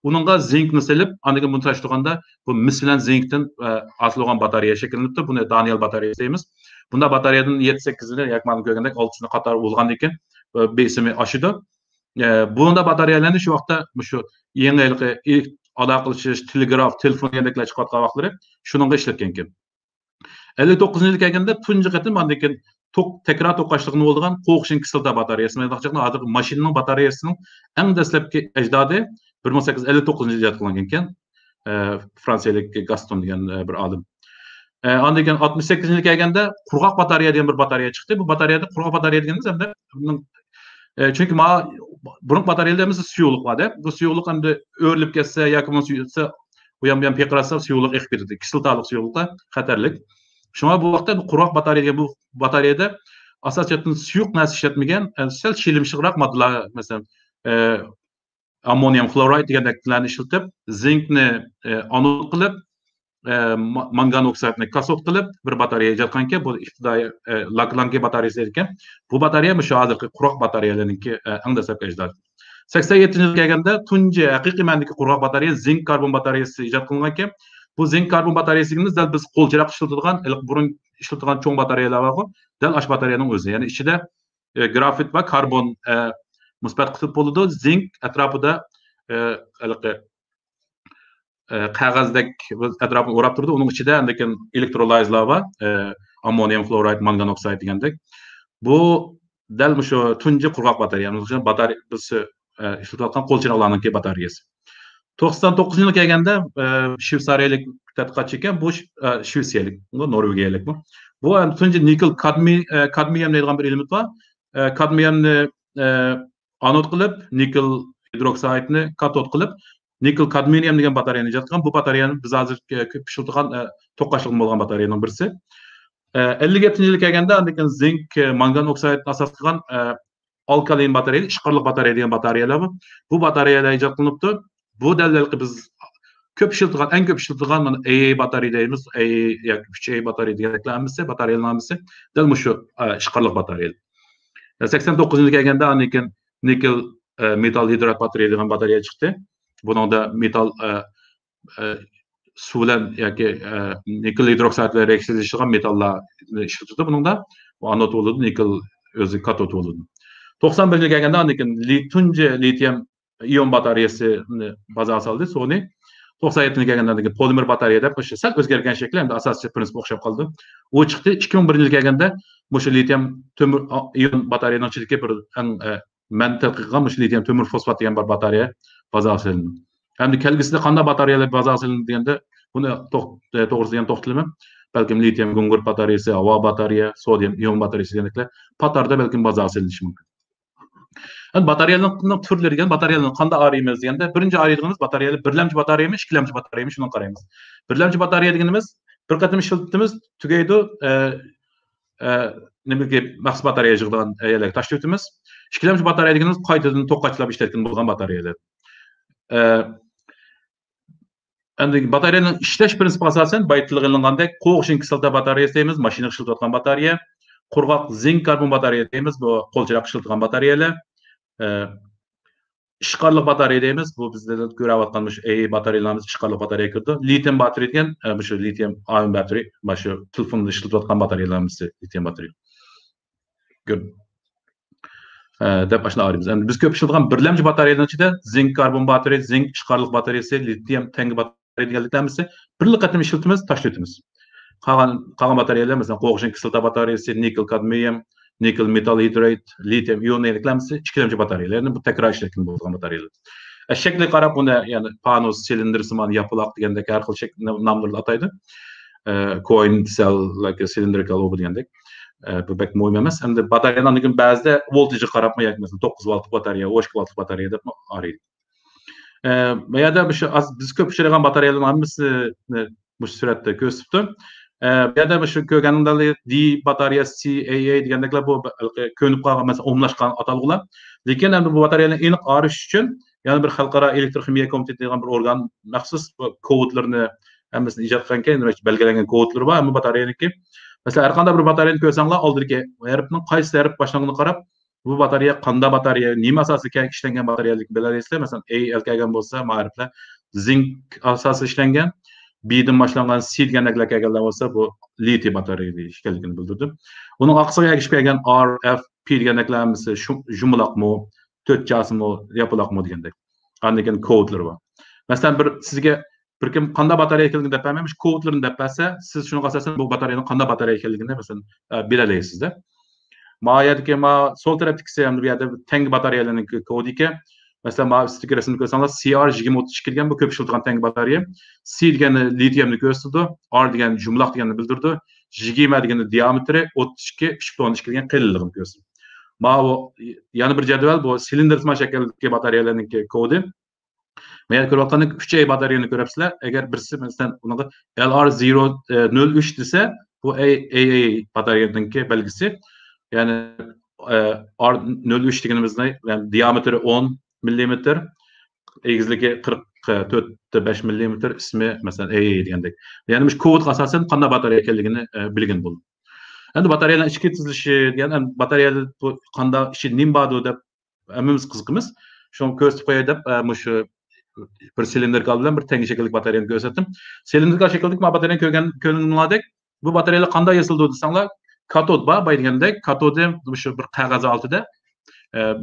uningga zinkni selib aniga buni tashlaganda bu mis bilan zinkdan asılgan batareya shakllanibdi. Buni Daniel batareyasi deymiz. Bunda batareyadan 7-8'ini yakmanı görgəndək 6'sını qatar olğan ekan besimi aşıdı. Bunda batareyalarni şu vaqtda şu yeni ilk aloqalashish, telegraf, telefon degandeklar chiqayotgan vaqtlari shuningga ishlatgan ekan. 59-yilga kelganda tunji qatim andikin tekrar to'qashliqni bo'lgan qo'qishin kislota batareyasi. Men hozir mashinaning batareyasining eng dastlabki ajdodi 1859-yilda ijod qilingan ekan. Fransiyalik Gaston degan bir olim. Andikan 68-yilga kelganda qurg'oq batareya degan bir batareya chiqdi. Bu batareyada qurg'oq batareya deganimiz hamda chunki burun batareyalarimiz suyuqlik bor-da. Bu suyuqlik endi o'rilib ketsa yoki suyulsa, u ham peqrasa suyuqlik eqib beradi. Kislotalik suyuqliklar xatarlik. Shunga bu vaqtda qurg'oq batareya bu batareyada asosiyatdan suyuq narsa ishlatmagan, sal shilimshiqroq moddalar, masalan, ammonium xlorid degandeklarni ishlatib, zinkni anod qilib mangan oksidini kasod qilib bir batareya ijod qilganki, bu ibtidoiy laklanki batareyasi ekan. Bu batareya shu hozirgi quruq batareyalarniki eng dastlabki ajdodi. 87-yilga kelganda tunji haqiqiy ma'nodagi quruq batareya zink karbon batareyasi ijod qilingan ekan. Bu zink karbon batareyasimiz dal biz qo'lchiroq ishlatadigan, burun ishlatadigan cho'ng batareyalar bor. Dal ash batareyaning o'zi. Ya'ni ichida grafit va karbon musbat qutb bo'ladi. Zink atrofida qog'ozdek atrofini o'rab turdi. Uning ichida lekin elektrolayzlar va ammonium xlorid, mangan oksid degandek. Bu dal shu tunji qurg'oq batareya. Batareya biz ishlatayotgan qo'lchiroqlarning batareyasi. 99-yilga kelganda shvetsariyalik tadqiqotchi ekan, bu shvetsiyalik, norvegiyalik bu. Bu tunji nikel kadmiyum deydigan bir element bor. Kadmiyumni anod qilib, nikel hidroksidni katod qilib nikel kadmiyum degan batareyani ijod qilgan. Bu batareyani biz hozir ko'p ishlatgan to'qashliq bo'lgan batareyaning birisi. 57-yilga kelganda lekin zink mangan oksidni asos qilgan alkalin batareya, ishqirliq batareya degan batareyalar bor. Bu batareyalar ijod qilinibdi. Bu dalilki biz ko'p ishlatgan, eng ko'p ishlatgan mana AA batareya deymiz, AA yoki 3A batareya deganlarimiz, batareyalarimiz dal shu ishqirliq batareya. 89-yilga kelganda lekin nikel metal hidrat batareya degan batareya chiqdi. Buningda metal suv bilan yoki nikel hidroksidlar reaksiyalashgan metallarni ishlatadi. Buningda bu anod bo'ladi, nikel o'zi katod bo'ladi. 91-yilga kelganda lekin tunji litium ion batareyasini bazaga soldi. Sony 97 kelgende polimer batareya dep o'sha sal o'zgargan shakli hamda asosiy prinsip o'xshab qoldi. U chiqdi 2001 yil kelganda o'sha litium temir ion batareyaning ichidagi bir men tadqiq qilgan o'sha litium temir fosfat degan bir batareya bazaga solindi. Hamda kelgusida qanday batareyalar bazaga solindi deganda buni to'g'risida ham to'xtalmayman. Balkim litium gunggur batareyasi, havo batareya, sodium ion batareyasi deganliklar patarda balkim bazaga solinishi mumkin. Yani batareyalarning turlari degan batareyalarni qanday araymiz deganda birinchi araydigimiz batareyalar birlamchi batareyami, ikkilamchi batareyami shuni qaraymiz. Birlamchi batareya deganimiz bir qatim ishlatdimiz, tugaydi, nimaga maxsus batareya yig'ilgan yerlarga tashlab o'tamiz. Ikkilamchi batareya deganimiz qaytadan to'qachilab ishlatgan bo'lgan batareyalar. Endi batareyaning ishlash prinsipi asosan baytilg'ilingandek qo'g'ishin kislota batareyasi deymiz, mashina ishlatayotgan batareya, qurg'oq zink karbon batareya deymiz, bu qo'lchiroq ishlatgan batareyalar. Ishqarliq batareya deymiz, bu bizda ko'rayotgan batareyalarimiz ishqarliq batareya kirdi. Litium batareya degan, shu litium ion batareya, mana shu telefonda ishlatayotgan batareyalarimiz litium batareya. Deb ashuna araymiz. Endi biz ko'p ishlatgan birlamchi batareyalar ichida zink karbon batareya, zink ishqarliq batareyasi, litium tangi batareya deganlarimiz bir qatim ishlatamiz, tashlatamiz. Qolgan batareyalar masalan qo'g'ishin kislota batareyasi, nikel kadmium, nikel metal hidride, litium ion deganlarimiz ikkilamchi batareyalar. Bu takror ishlatgan bo'lgan batareyalar. Shakliga qarab buni, ya'ni panos, silindr simon, yapaloq degandek har xil nomlarla ataydi. Coin cell like cylindrical degandek. Bu bek muhim emas. Endi batareyalarning ba'zida voltaji qarab yoki masalan 9 voltlik batareya, 12 voltlik batareya deb araydi. Bu yerda biz ko'p uchragan batareyalarning hammasini bu suratda ko'rsatibdi. Bu yerda shu ko'rganimdek D batareyasi, CAA degandeklar bu ko'nib qolgan masalan omlashgan atalg'ular. Lekin endi bu batareyalarni aniq arish uchun yana bir xalqaro elektroximiya komiteti degan bir organ maxsus kodlarni hammasini ijod qilgan keyin belgilangan kodlar bor. Ammo batareyaniki mesela har qanday bir batareyani ko'rsanglar oldingi harfning qaysi harf boshlanganini qarab bu batareya qanday batareya, nima asosiga ishlangan batareyalikni bilasizlar. Masalan A kelgan bo'lsa, ma'riflar zink asosiga ishlangan, B'dan boshlangan C deganlar kelganlar bo'lsa, bu litiy batareya ekanligini bildirdi. Uning oqsiga ergishib kelgan R, F, P deganlarimiz jumlaqmi, to'rtchasimi, yapaloqmi degandek. Qanday kodlar bor. Masalan sizga bir kim qanday batareya ekanligini deb bilmaymiz, kodlarni deb bilsa, siz shunga asosan bu batareyaning qanday batareya ekanligini masalan bilalaysiz-da. Ma'yadagi sol tarafdagi ham bu yerda tangi batareyalarning kodi ekan. Masalan, stikerasini ko'rsanglar CR2032 degan bu ko'p ishlatilgan tangi batareya. C degani litiumni ko'rsatdi, R degani jumlaq deganini bildirdi, 20 degani diametri, 32 3.2 degan qalinligini ko'rsatdi. Bu yana bir jadval bu silindr shaklidagi batareyalarning kodi. Meğer ko'rayotganingiz 3A batareyani ko'rasizlar. Agar birisi masalan unaqa LR003 desa, bu AA batareyaningki belgisi. Yani R03 deganimizda yani diametri 10 mm, egizligi 44.5 mm, ismi masalan AA degandek. Yani bu kod asosan qanday batareya ekanligini bilgan bo'ldi. Endi batareyalar ichki tuzilishi degan, batareyalar bu qanday ishi nima bor deb hammamiz qiziqamiz. Shuni ko'rsatib qo'yay deb shu bir silindrikal bilan bir tengi shaklli batareyani ko'rsatdim. Silindrikal shaklli batareyani ko'rganinglardek bu batareyalar qanday yasaldi desanglar, katod bor, degandek katod shu bir qog'oz altida,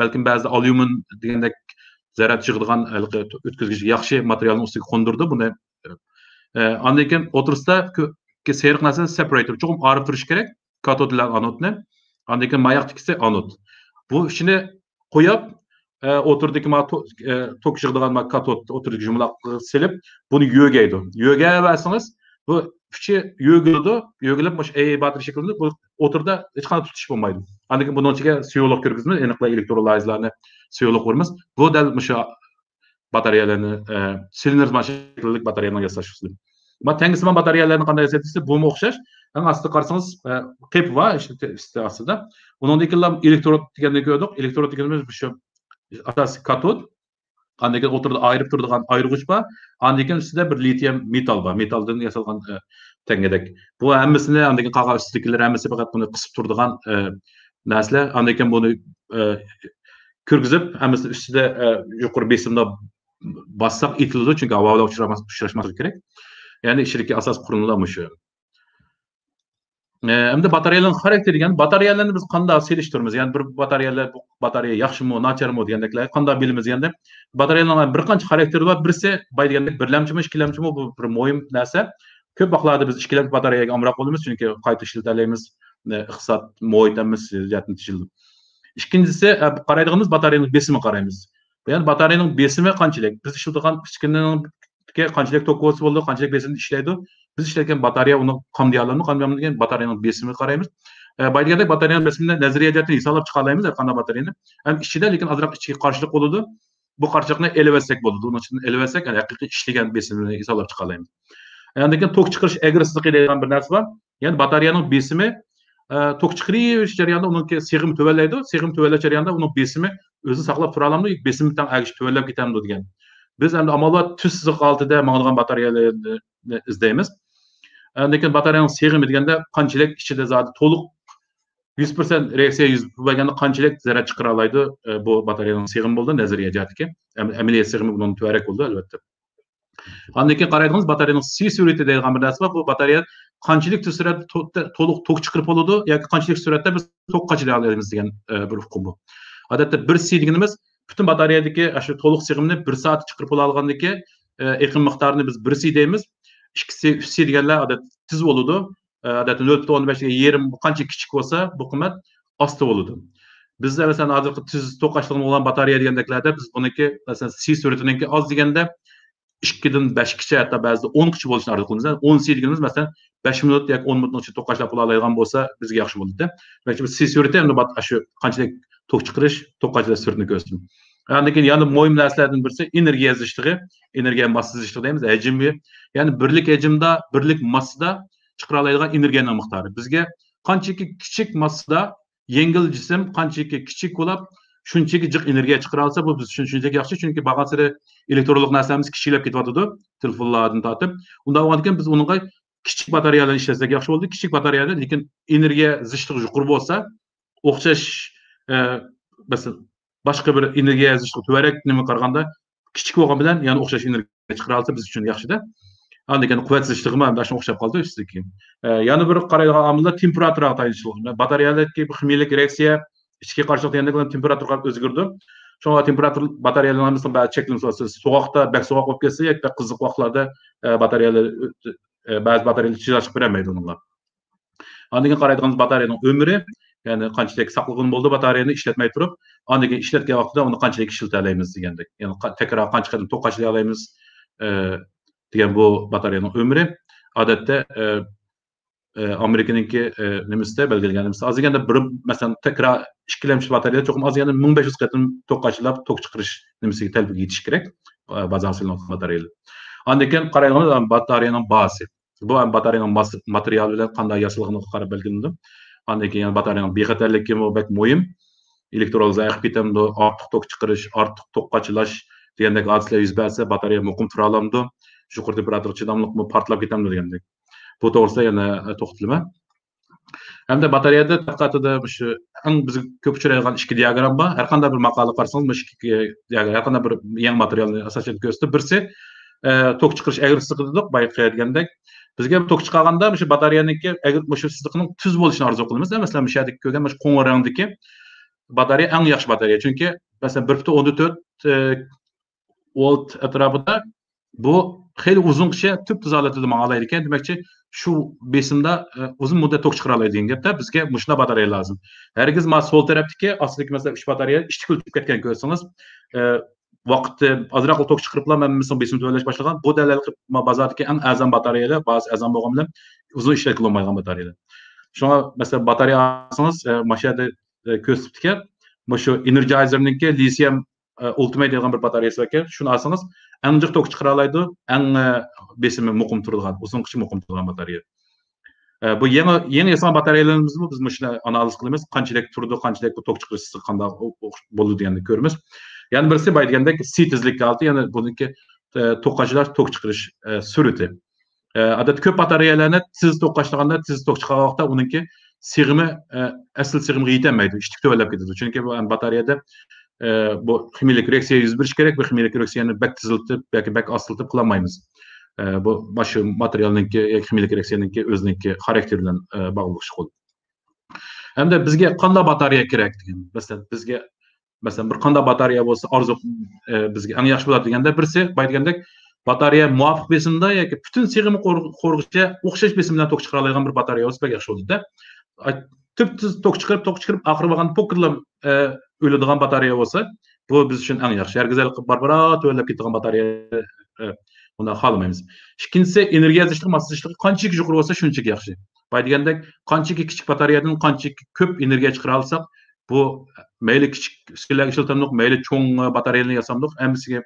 balkim ba'zida alyumin degandek zarar chiqadigan o'tkazgich yaxshi materialning ustiga qo'ndirdi buni. Undan keyin o'tirisda seriq narsa separator cho'qim ayirib turish kerak, katod bilan anodni. Undan keyin mayaqdikisi anod. Bu ishini qo'yib o'tirdiki tok yig'digan katod o'tirdiki jumlaq silib buni yo'gaydi. Yo'gayversangiz bu uchi yo'gildi, yo'gilib o'sha A batarey shaklida bu o'tirda hech qanday tutish bo'lmaydi. Lekin bundan ichiga suyuqlik kirgizamiz, aniqla elektrolayzlarni suyuqlik qo'yamiz. Bu dal o'sha batareyalarni silindr shaklli batareyalarni yasash usuli. Ma tangisimon batareyalarni qanday yasaysiz, bu o'xshash. Aslida qarasangiz qip va aslida undan keyin elektrod deganni ko'rdik. Elektrod deganimiz shu asosiy katod. Undan keyin o'tirda ayirib turadigan ayirg'ich bor. Undan keyin ustida bir litium metal bor. Metaldan yasalgan tangedek. Bu hammasini undan keyin qog'oz ustidagilar hammasi faqat buni qisib turadigan narsalar. Undan keyin buni kirgizib, hammasi ustida yuqori besimda bassaq itiladi, chunki havoga uchrashmasligi kerak. Yani ishirki asos qurilmalar shu. Hem de batareyaların karakteri yani batareyalarını biz kanda seliştirimiz. Yani bir batareyalar bu batareya yaxşımı, naçarmı degandekler kanda bilimiz yani batareyaların bir qancha karakteri var. Birisi bay degandek birlemchimi, ikkilemchimi bu bir muhim narsa. Köp vaqtlarda biz ikkilemchi batareyaga amroq bo'lamiz chunki qayta ishlatalamiz, iqtisod muhitimiz jihatdan tishildi. İkincisi qaraydiganimiz batareyaning besimi qaraymiz. Yani batareyaning besimi qanchalik? Biz ishlatgan kichkinaning qanchalik tok bo'ldi, qanchalik besimda ishlaydi. Biz ishlatgan batareya uni qamdiyalarni qamdiyagan batareyaning besimi qaraymiz. Baydaganda batareyaning besimini nazariy jihatdan hisoblab chiqa olamiz har qanday batareyani. Ham ichida lekin azroq ichki qarshilik bo'ladi. Bu qarshilikni elib olsak bo'ladi. Uning ichidan elib olsak, yani haqiqiy ishlagan besimini hisoblab chiqa olamiz. Yani lekin tok chiqarish agressivligi degan bir narsa bor. Yani batareyaning besimi tok chiqarish jarayonida uningki sig'im tuvallaydi. Sig'im tuvallash jarayonida uning besimi o'zi saqlab tura olmaydi, besimi tan agish tuvallab ketadi degan. Biz endi amaliyot tuz siziq altida mang'ilgan batareyalarni izlaymiz. Lekin batareyaning sig'imi deganda qanchalik ichida zodi to'liq 100% reaksiya yuz berganda qanchalik zarar chiqara oladi bu batareyaning sig'imi bo'ldi nazariy jihatga. Amaliyot sig'imi bundan tuvarak bo'ldi albatta. Lekin qaraydiganimiz batareyaning C surati degan bir narsa bor. Bu batareya qanchalik tez suratda to'liq tok chiqarib bo'ladi yoki qanchalik suratda biz tok qochira olamiz degan bir hukm bu. Odatda 1 C deganimiz bütün batareyadagi shu to'liq sig'imni 1 soat chiqarib olgandagi eqim miqdorini biz 1 C deymiz. 2 C, 3 C deganlar odat tiz bo'ladi. Odatda 0.15 ga yerim qancha kichik bo'lsa, bu qiymat osti bo'ladi. Bizda masalan hozirgi tiz tok qochlig'i olan batareya degandeklarda biz buniki masalan C suratiniki oz deganda 2dan 5gacha hatto ba'zida 10gacha bo'lishini orzu qilamiz. 10 C deganimiz masalan 5 minut yoki 10 minutgacha tok qochlab bo'la oladigan bo'lsa, bizga yaxshi bo'ladi. Balki biz C surati endi shu qanchalik tok chiqarish, tok qochlash suratini ko'rsatadi. Lekin yana muhim narsalardan birisi energiya zichligi, energiya massa zichligi deymiz, hajmi. Yani birlik hajmda, birlik massada chiqara oladigan energiyaning miqdori. Bizga qanchaki kichik massada yengil jism qanchaki kichik bo'lib, shunchaki jiq energiya chiqara olsa, bu biz uchun shunchaki yaxshi, chunki bag'asida elektronlik narsalarimiz kichiklab ketyapti, telefonlardan tortib. Undan bo'lgan biz unga kichik batareyalarni ishlasak yaxshi bo'ldi. Kichik batareyalar lekin energiya zichligi yuqori bo'lsa, o'xshash masalan boshqa bir energiya zichligi tuvarak nima qaraganda kichik bo'lgan bilan yana o'xshash energiya chiqara olsa biz uchun yaxshida. Lekin quvvat zichligi ham shunga o'xshab qoldi üstliki. Yana bir qaraydigan omillar temperatura tayinchiligi. Batareyalardagi kimyoviy reaksiya ichki qarshilik deganda temperatura o'zgardi. Shunga temperatura batareyalarimiz ba'zi cheklanib qolsa, sovuqda, bak sovuq bo'lib ketsa, yoki qiziq vaqtlarda batareyalar ba'zi batareyalar chiqib bermaydi unga. Lekin qaraydigan batareyaning umri, yani qanchalik saqlagan bo'ldi batareyani ishlatmay turib, lekin ishlatgan vaqtida uni qanchalik ishlata olamiz degandek. Ya'ni tekrar qancha qadam tok qochlay olamiz degan bu batareyaning umri odatda Amerikaniki nimasida belgilanganimiz. Aziganda bir masalan tekrar ikkilamchi batareya cho'qim aziganda 1500 qadam tok qochlab tok chiqarish nimasiga talab yetish kerak. Bazaviy batareyalar. Lekin qaraydigan batareyaning bazasi. Bu batareyaning materiali bilan qanday yasalganini qarab belgilanadi. Lekin batareyaning bexatarligi bek muhim. Elektron zayiq ketamdi, ortiq tok chiqarish, ortiq tok qochlash degandek hodisalar yuz bersa, batareya muqim tura olamdi. Yuqori temperatura chidamliqmi portlab ketamdi degandek. Bu to'g'risida yana to'xtalman. Hamda batareyada diqqatida shu eng biz ko'p uchraydigan ikki diagram bor. Har qanday bir maqola qarasangiz, bu ikki diagram, har qanday bir yangi materialni asosida ko'rsatib, birisi tok chiqarish agressivligi dedik, bayqa degandek. Bizga tok chiqarganda shu batareyaniki shu sizliqning tuz bo'lishini orzu qilamiz. Masalan, shu yerdagi ko'rgan shu qo'ng'ir rangdagi batareya eng yaxshi batareya. Chunki masalan 1.14 volt atrofida bu xeyli uzungacha tub tuz holatida ma'nolaydi ekan. Demakchi, shu besimda uzun muddat tok chiqara oladigan gapda bizga mushuna batareya lazım. Hergiz ma sol tarafdagi astidagi masalan 3 batareya ishchi kulib ketgan ko'rsangiz, vaqtda azroq tok chiqariblar, men misol besim to'lash boshlagan. Bu dalil bozordagi eng azam batareyalar, ba'zi azam bo'lgan bilan uzun ishlatilmaydigan batareyalar. Shunga masalan batareya olsangiz, mashada ko'rsatibdi-ki, shu Energizer'ningki lithium ultimate degan bir batareyasi bor ekan. Shuni olsangiz, eng jiq tok chiqara oladi, eng besimi muqim turadigan, uzun qishi muqim turadigan batareya. Bu yangi yasalgan batareyalarimizni biz shuni analiz qilamiz, qanchalik turdi, qanchalik tok chiqarishi qanday bo'ladi deganni ko'ramiz. Yani birisi baydagandek C tezlikka oldi, yani buniki tok qochlash, tok chiqarish surati. Odatda ko'p batareyalarni tez tok qochlaganda, tez tok chiqargan vaqtda uniki sig'imi asl sig'imiga yetolmaydi, ishtik tuvallab ketadi. Chunki bu batareyada bu kimyoviy reaksiya yuz berish kerak, bu kimyoviy reaksiyani bak tiziltib yoki bak osiltib qilolmaymiz. bu başı materialninki, kimlik reaksiyanınki özününki xarakter bilen bağlılık iş boldu. Hem de bizge qanda batareya kerak degan. Mesela bir qanda batareya bolsa arzu bizge eng yaxshi bo'ladi deganda birisi aytgandek batareya muvofiq besimda yoki butun sig'imi qo'rg'ishga o'xshash besim bilan tok chiqara oladigan bir batareya bo'lsa yaxshi bo'ladi-da. Tüp-tüz tok chiqarib oxiri bo'lgan pokerlar o'ladigan batareya bo'lsa, bu biz uchun eng yaxshi. Hergizalik barbarat o'lib ketadigan batareya buni xohlamaymiz. Ikkinchisi energiya zichligi, massa zichligi qanchalik yuqori bo'lsa, shunchalik yaxshi. Aytgandek, qanchaki kichik batareyadan qanchaki ko'p energiya chiqara olsak, bu mayli kichik uskunalarga ishlatamiz, mayli cho'ng batareyalarni yasamdik, hammasiga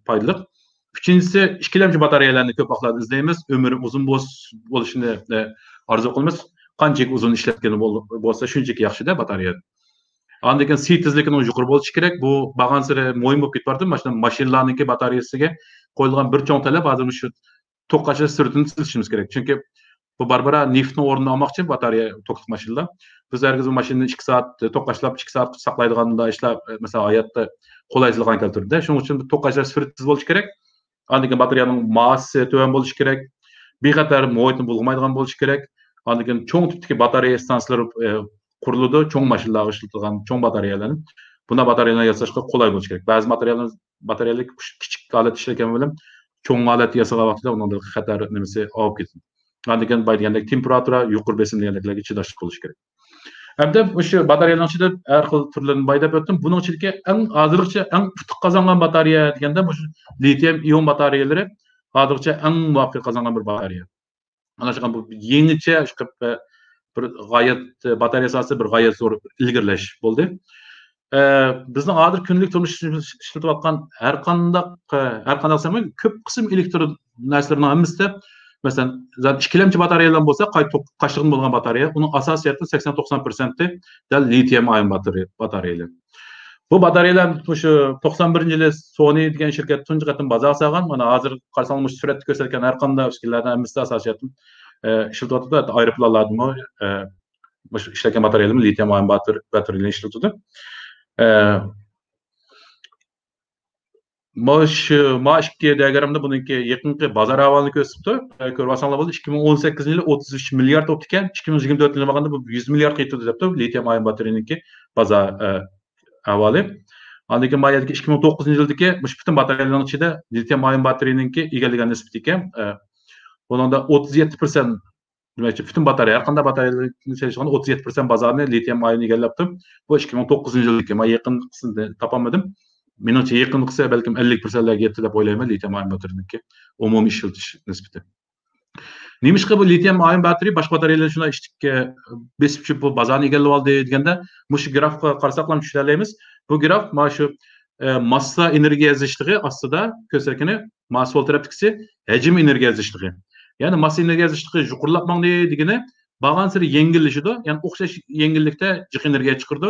foydali. Uchinchisi, ikkilamchi batareyalarni ko'p vaqtlarda izlaymiz, umri uzun bo'lishini orzu qilamiz. Qanchaki uzun ishlatgani bo'lsa, shunchaki yaxshi-da batareya. Ondan keyin si tezligining yuqori bo'lishi kerak. Bu bag'an siri mo'yin bo'lib ketib bordi. Mana mashinalarningki batareyasiga qo'yilgan bir cho'ng talab hozir shu to'qqacha sur'atini tizishimiz kerak. Chunki bu barbara neftni o'rnini olmoqchi batareya to'qliq mashinalar. Biz hargiz bu mashinani 2 soat to'qqachlab 2 soat saqlaydiganda ishlab mesela hayotda qulaychilik keltirdi. Shuning uchun to'qqacha sur'atiz bo'lishi kerak. Ondan keyin batareyaning massasi to'g'ri bo'lishi kerak. Bexatar muhitni bulg'maydigan bo'lishi kerak. Ondan keyin cho'ng tipdagi batareya stansiyalari quriladi, cho'ng mashinalarga ishlatilgan cho'ng batareyalarni. Buna batareyalar yasashga qulay bo'lishi kerak. Ba'zi batareyalar kichik holat ishlagan bilan cho'ng holat yasagan vaqtida undan xatar nimasi olib ketadi. Ondan keyin aytgandek temperatura, yuqori besim deganlarga chidash bo'lishi kerak. Hamda o'sha batareyalar ichida har xil turlarni baydab o'tdim. Buning ichidagi eng hozircha eng putuq qozongan batareya deganda bu litium ion batareyalari hozircha eng muvaffaq qozongan bir batareya. Ana shu bu yangicha bir g'oyat batareya sohasida bir g'oyat zo'r ilgirlash bo'ldi. Bizning hozir kunlik turmushda ishlatayotgan har qanday samay ko'p qism elektron narsalarning hammasida mesela ikkilamchi batareyalar bo'lsa, qayshiqin bo'lgan batareya, uning asosiyati 80-90% dal litium ion batareyalar. Bu batareyalar shu 91-yili Sony degan shirkat tunji qatim bozor solgan. Mana hozir qarsalmish suratda ko'rsatgan har qanday uskunalardan hammasida asosiyati ishlatayotdi. Aeroplanlardami ishlagan batareyalar litium ion batareyalar ishlatadi. Maaşki diagramda bununki yakınki bazar havalını gösterdi. Körvasanlar oldu. 2018 yılı 33 milyar toptiken 2024 yılına bakanda bu 100 milyar kayıtlı depti. Litium ion batareyanınki bazar havalı. Andaki mayadaki 2009 yıldaki bütün batareyaların içinde litium ion batareyanınki egalligan nispetike. Bunun da 37% demek bütün batareya, qanday batareyaların çalışan 37% bazarını litium ion egallapti. Bu 2009 yıldaki may yakın kısmını tapamadım. Menimcha yaqin qilsa balkim 50%larga yetdi deb o'ylayman litium ion batareyaniki umumiy ishlatish nisbati. Nemishqa bu litium ion batareya boshqa batareyalar shuna ishtikka besib tushib bu bozorni egallab oldi deganda, mush grafga qarasak ham tushunamiz. Bu graf mana shu massa energiya zichligi ostida ko'rsatgani, mana sol tarafdagisi hajm energiya zichligi. Ya'ni massa energiya zichligi yuqorilab mangdi degani, bag'an siri yengillashidi, ya'ni o'xshash yengillikda jiq energiya chiqirdi.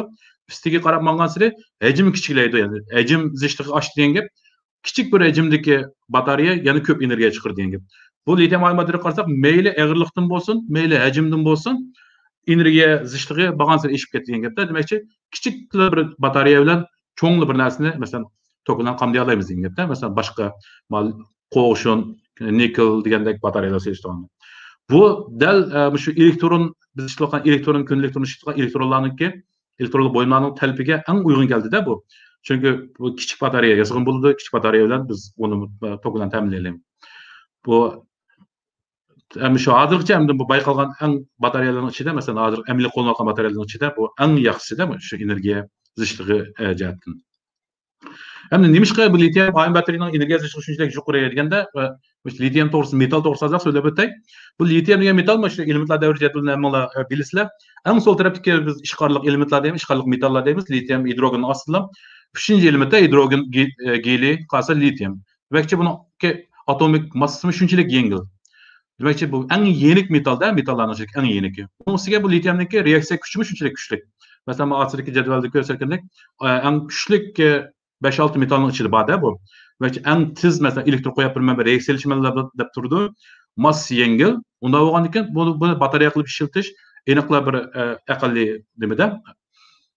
Üstüge qarab mangan siri hajm kichiklaydi, yani hajm zichligi oshdi degan gap. Kichik bir hajmdagi batareya yana ko'p energiya chiqirdi degan gap. Bu litium ion batareya qarasak, mayli og'irlikdan bo'lsin, mayli hajmdan bo'lsin, energiya zichligi bag'an siri eshib ketdi degan gapda. Demakchi, kichik bir batareya bilan cho'ng bir narsani, masalan, tok bilan qamday olamiz degan gapda. Masalan, boshqa qo'shin, nikel degandek batareyalar seçtiğinde. Bu dal şu elektron biz ishlatgan elektron kunlik turmush ishlatgan elektronlarniki elektronli bo'yinlarning talbiga eng uyg'un keldi-da bu. Chunki bu kichik batareya yasag'in bo'ldi, kichik batareya bilan biz uni tok bilan ta'minlaymiz. Bu shu hozirgacha hamda bu bayqalgan eng batareyalarning ichida, masalan, hozir amli qo'llangan batareyalarning ichida bu eng yaxshisi-da shu energiya zichligi jihatdan. Hamda nemishqa bu litium ion batareyaning energiya zichligi shunchalik yuqori deganda, litium to'g'risida metal to'g'risida so'zlab o'tdik. Bu litium degan metal mana shu elementlar davr jadvalini hammalar bilasizlar. Eng sol tarafdagi biz ishqorliq elementlar deymiz, ishqorliq metallar deymiz. Litium hidrogen aslan. 3-chi elementda hidrogen geliy qolsa litium. Demakchi buni atomik massasi shunchalik yengil. Demakchi bu eng yenik metalda, metallarning ichida eng yeniki. Bunisiga bu litiumniki reaksiya kuchi shunchalik kuchli. Masalan, asriki jadvalda ko'rsatgandek, eng kuchli 5-6 metalning ichida bor-da bu. Demakchi eng tez masalan elektron qo'yib bir reaksiyalashmalar deb turdi. Mass yengil. Unda bo'lgandan keyin buni batareya qilib ishlatish aniqla bir aqlli nimada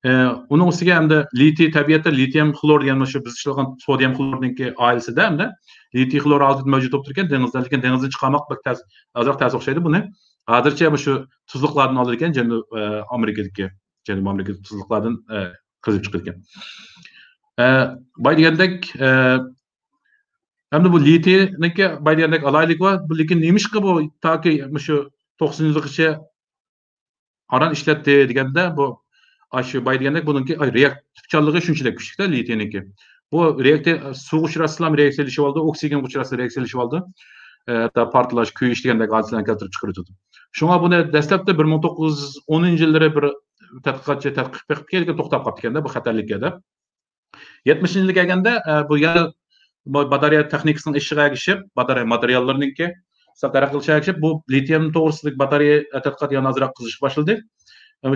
Onun ustiga hamda litiy tabiatda litium xlor degan shu biz ishlagan sodium xlorninki oilasida hamda litiy xlor altid mavjud bo'lib turgan dengizdan, lekin dengizdan chiqarmoq azroq ta'sir o'xshaydi buni. Hozircha shu tuzliqlardan olar ekan, Janubiy Amerikadagi tuzliqlardan qizib chiqar ekan. Bay degandek hamda bu litiyniki bay degandek alaylik var, lekin nemişki bu taki shu 90'lıgacha aran ishlatdi deganda bu aşı bay degandek bununki reaktivchanligi shunchalik kuchli litiyniki. Bu reaktiv suv uchraslam reaksiyalashib oldi, oksigen uchraslam reaksiyalashib oldi. Partlash, kuyish degandek hodisalarni keltirib chiqardi. Shunga buni dastlabda 1910-yillari bir tadqiqotchi tadqiq qilib kelgan to'xtab qoldi ekanda bu xatarlikka deb. 70-yilga kelganda bu yana batareya texnikasining ishiga ergishib, batareya materiallarininki taraqqiy qilishiga ergishib, bu litium to'g'risidagi batareya tadqiqot yana ozroq qizishib boshladi.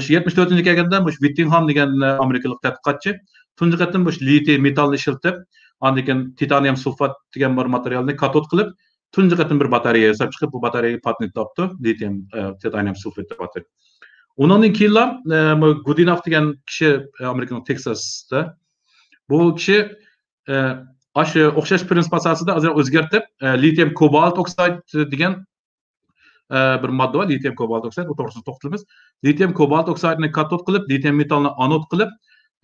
Shu 74-yilga kelganda bu Whittingham degan amerikalik tadqiqotchi tunji qatim bu litiy metallni ishlatib, andan titanium sulfat degan bir materialni katod qilib, tunji qatim bir batareya yasab chiqib, bu batareyaga patent topdi, litium titanium sulfat deb ataladi. Undan keyin Goodenough degan kishi Amerikaning Texasda bu kishi aşı o'xshash prinsip asosida azroq o'zgartib, litium kobalt oksid degan bir modda var, litium kobalt oksid, bu to'g'risida to'xtalamiz. Litium kobalt oksidini katod qilib, litium metallni anod qilib,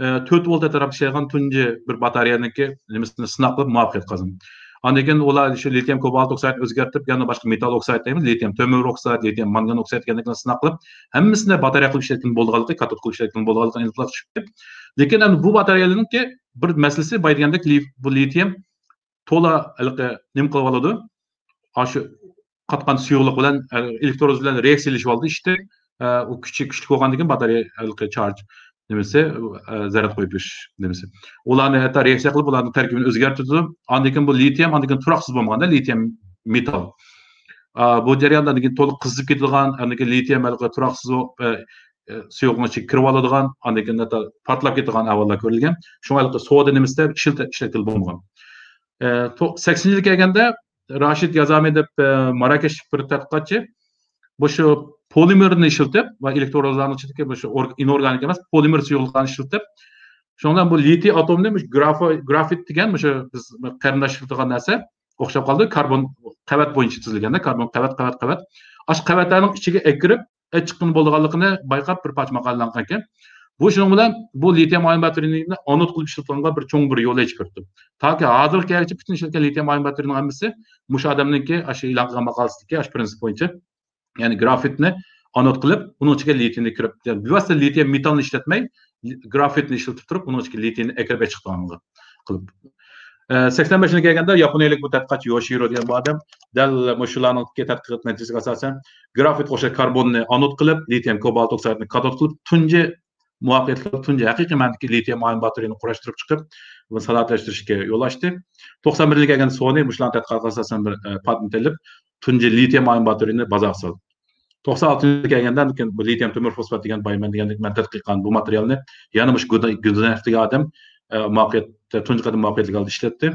4 volt taraf ishlaydigan tunji bir batareyaniki nimasini sinab qilib muvaffaqiyat qozongan. Andan keyin ular shu litium kobalt oksidini o'zgartib, yana boshqa metal oksid deymiz, litium temir oksid, litium mangan oksid deganlarni sinab qilib, hammasini batareya qilib ishlatgan bo'lganligi, katod qilib ishlatgan bo'lganligini aniqlab chiqdi. Lekin bu batareyalarningki bir masalasi bay degandek bu litium to'la nim qilib oladi. Aşı qatqan suyuqlik bilan elektrod bilan reaksiyalashib oldi, ishda u kuchli bo'lgandan batareya charge nimasi zarar qo'yib berish nimasi. Ularni hatto reaksiya qilib ularning tarkibini o'zgartirdi. Andan keyin bu litium, andan keyin turoqsiz bo'lmaganda litium metal. Bu jarayondan keyin to'liq qizib ketilgan, andan keyin litium turoqsiz suyuqni ichiga kirib oladigan, andan keyin hatto portlab ketadigan avvallar ko'rilgan. Shunga soda nimasida ishlatilib bo'lmagan. 80-yilga kelganda Rashid Yazami deb Marakesh bir tadqiqotchi bu shu polimerni ishlatib va elektrodlarni ichidagi bu shu inorganik emas, polimer suyuqliklarni ishlatib, shundan bu litiy atomni grafit degan shu biz qarindashtirgan narsa o'xshab qoldi. Karbon qavat bo'yicha tuzilganda, karbon qavat. Ash qavatlarning ichiga kirib, chiqqan bo'lganligini bayqab bir parcha maqolalar ekan. Bu shuning bilan bu litium ion batareyani anod qilib ishlatilgan bir cho'ng bir yo'l chiqardi. Taki hozirgacha butun ishlatgan litium ion batareyning hammasi mush odamningki shu e'lon qilgan maqolasidagi shu prinsip bo'yicha, ya'ni grafitni anod qilib, uning ichiga litiumni kirib, bevosita litium metallni ishlatmay, grafitni ishlatib turib, uning ichiga litiumni ekib chiqqanini qilib. 85-yilga kelganda yaponiyalik bu tadqiqotchi Yoshiro degan bu odam dal mushularning tadqiqot natijasiga asosan grafit o'sha karbonni anod qilib, litium kobalt oksidini katod qilib, tunji muvaffaqiyatli tunji haqiqiy ma'nodagi litium ion batareyani qurashtirib chiqib, buni salohiyalashtirishga yo'l ochdi. 91-yilga kelgan Sony mushularning tadqiqotga asosan bir patent olib, tunji litium ion batareyani bozorga soldi. 96-yilga kelganda bu litium temir fosfat degan bayman deganlik men tadqiq qilgan bu materialni yana mush Goodenough degan odam muvaffaqiyat tunji qadim muvaffaqiyatli holda ishlatdi.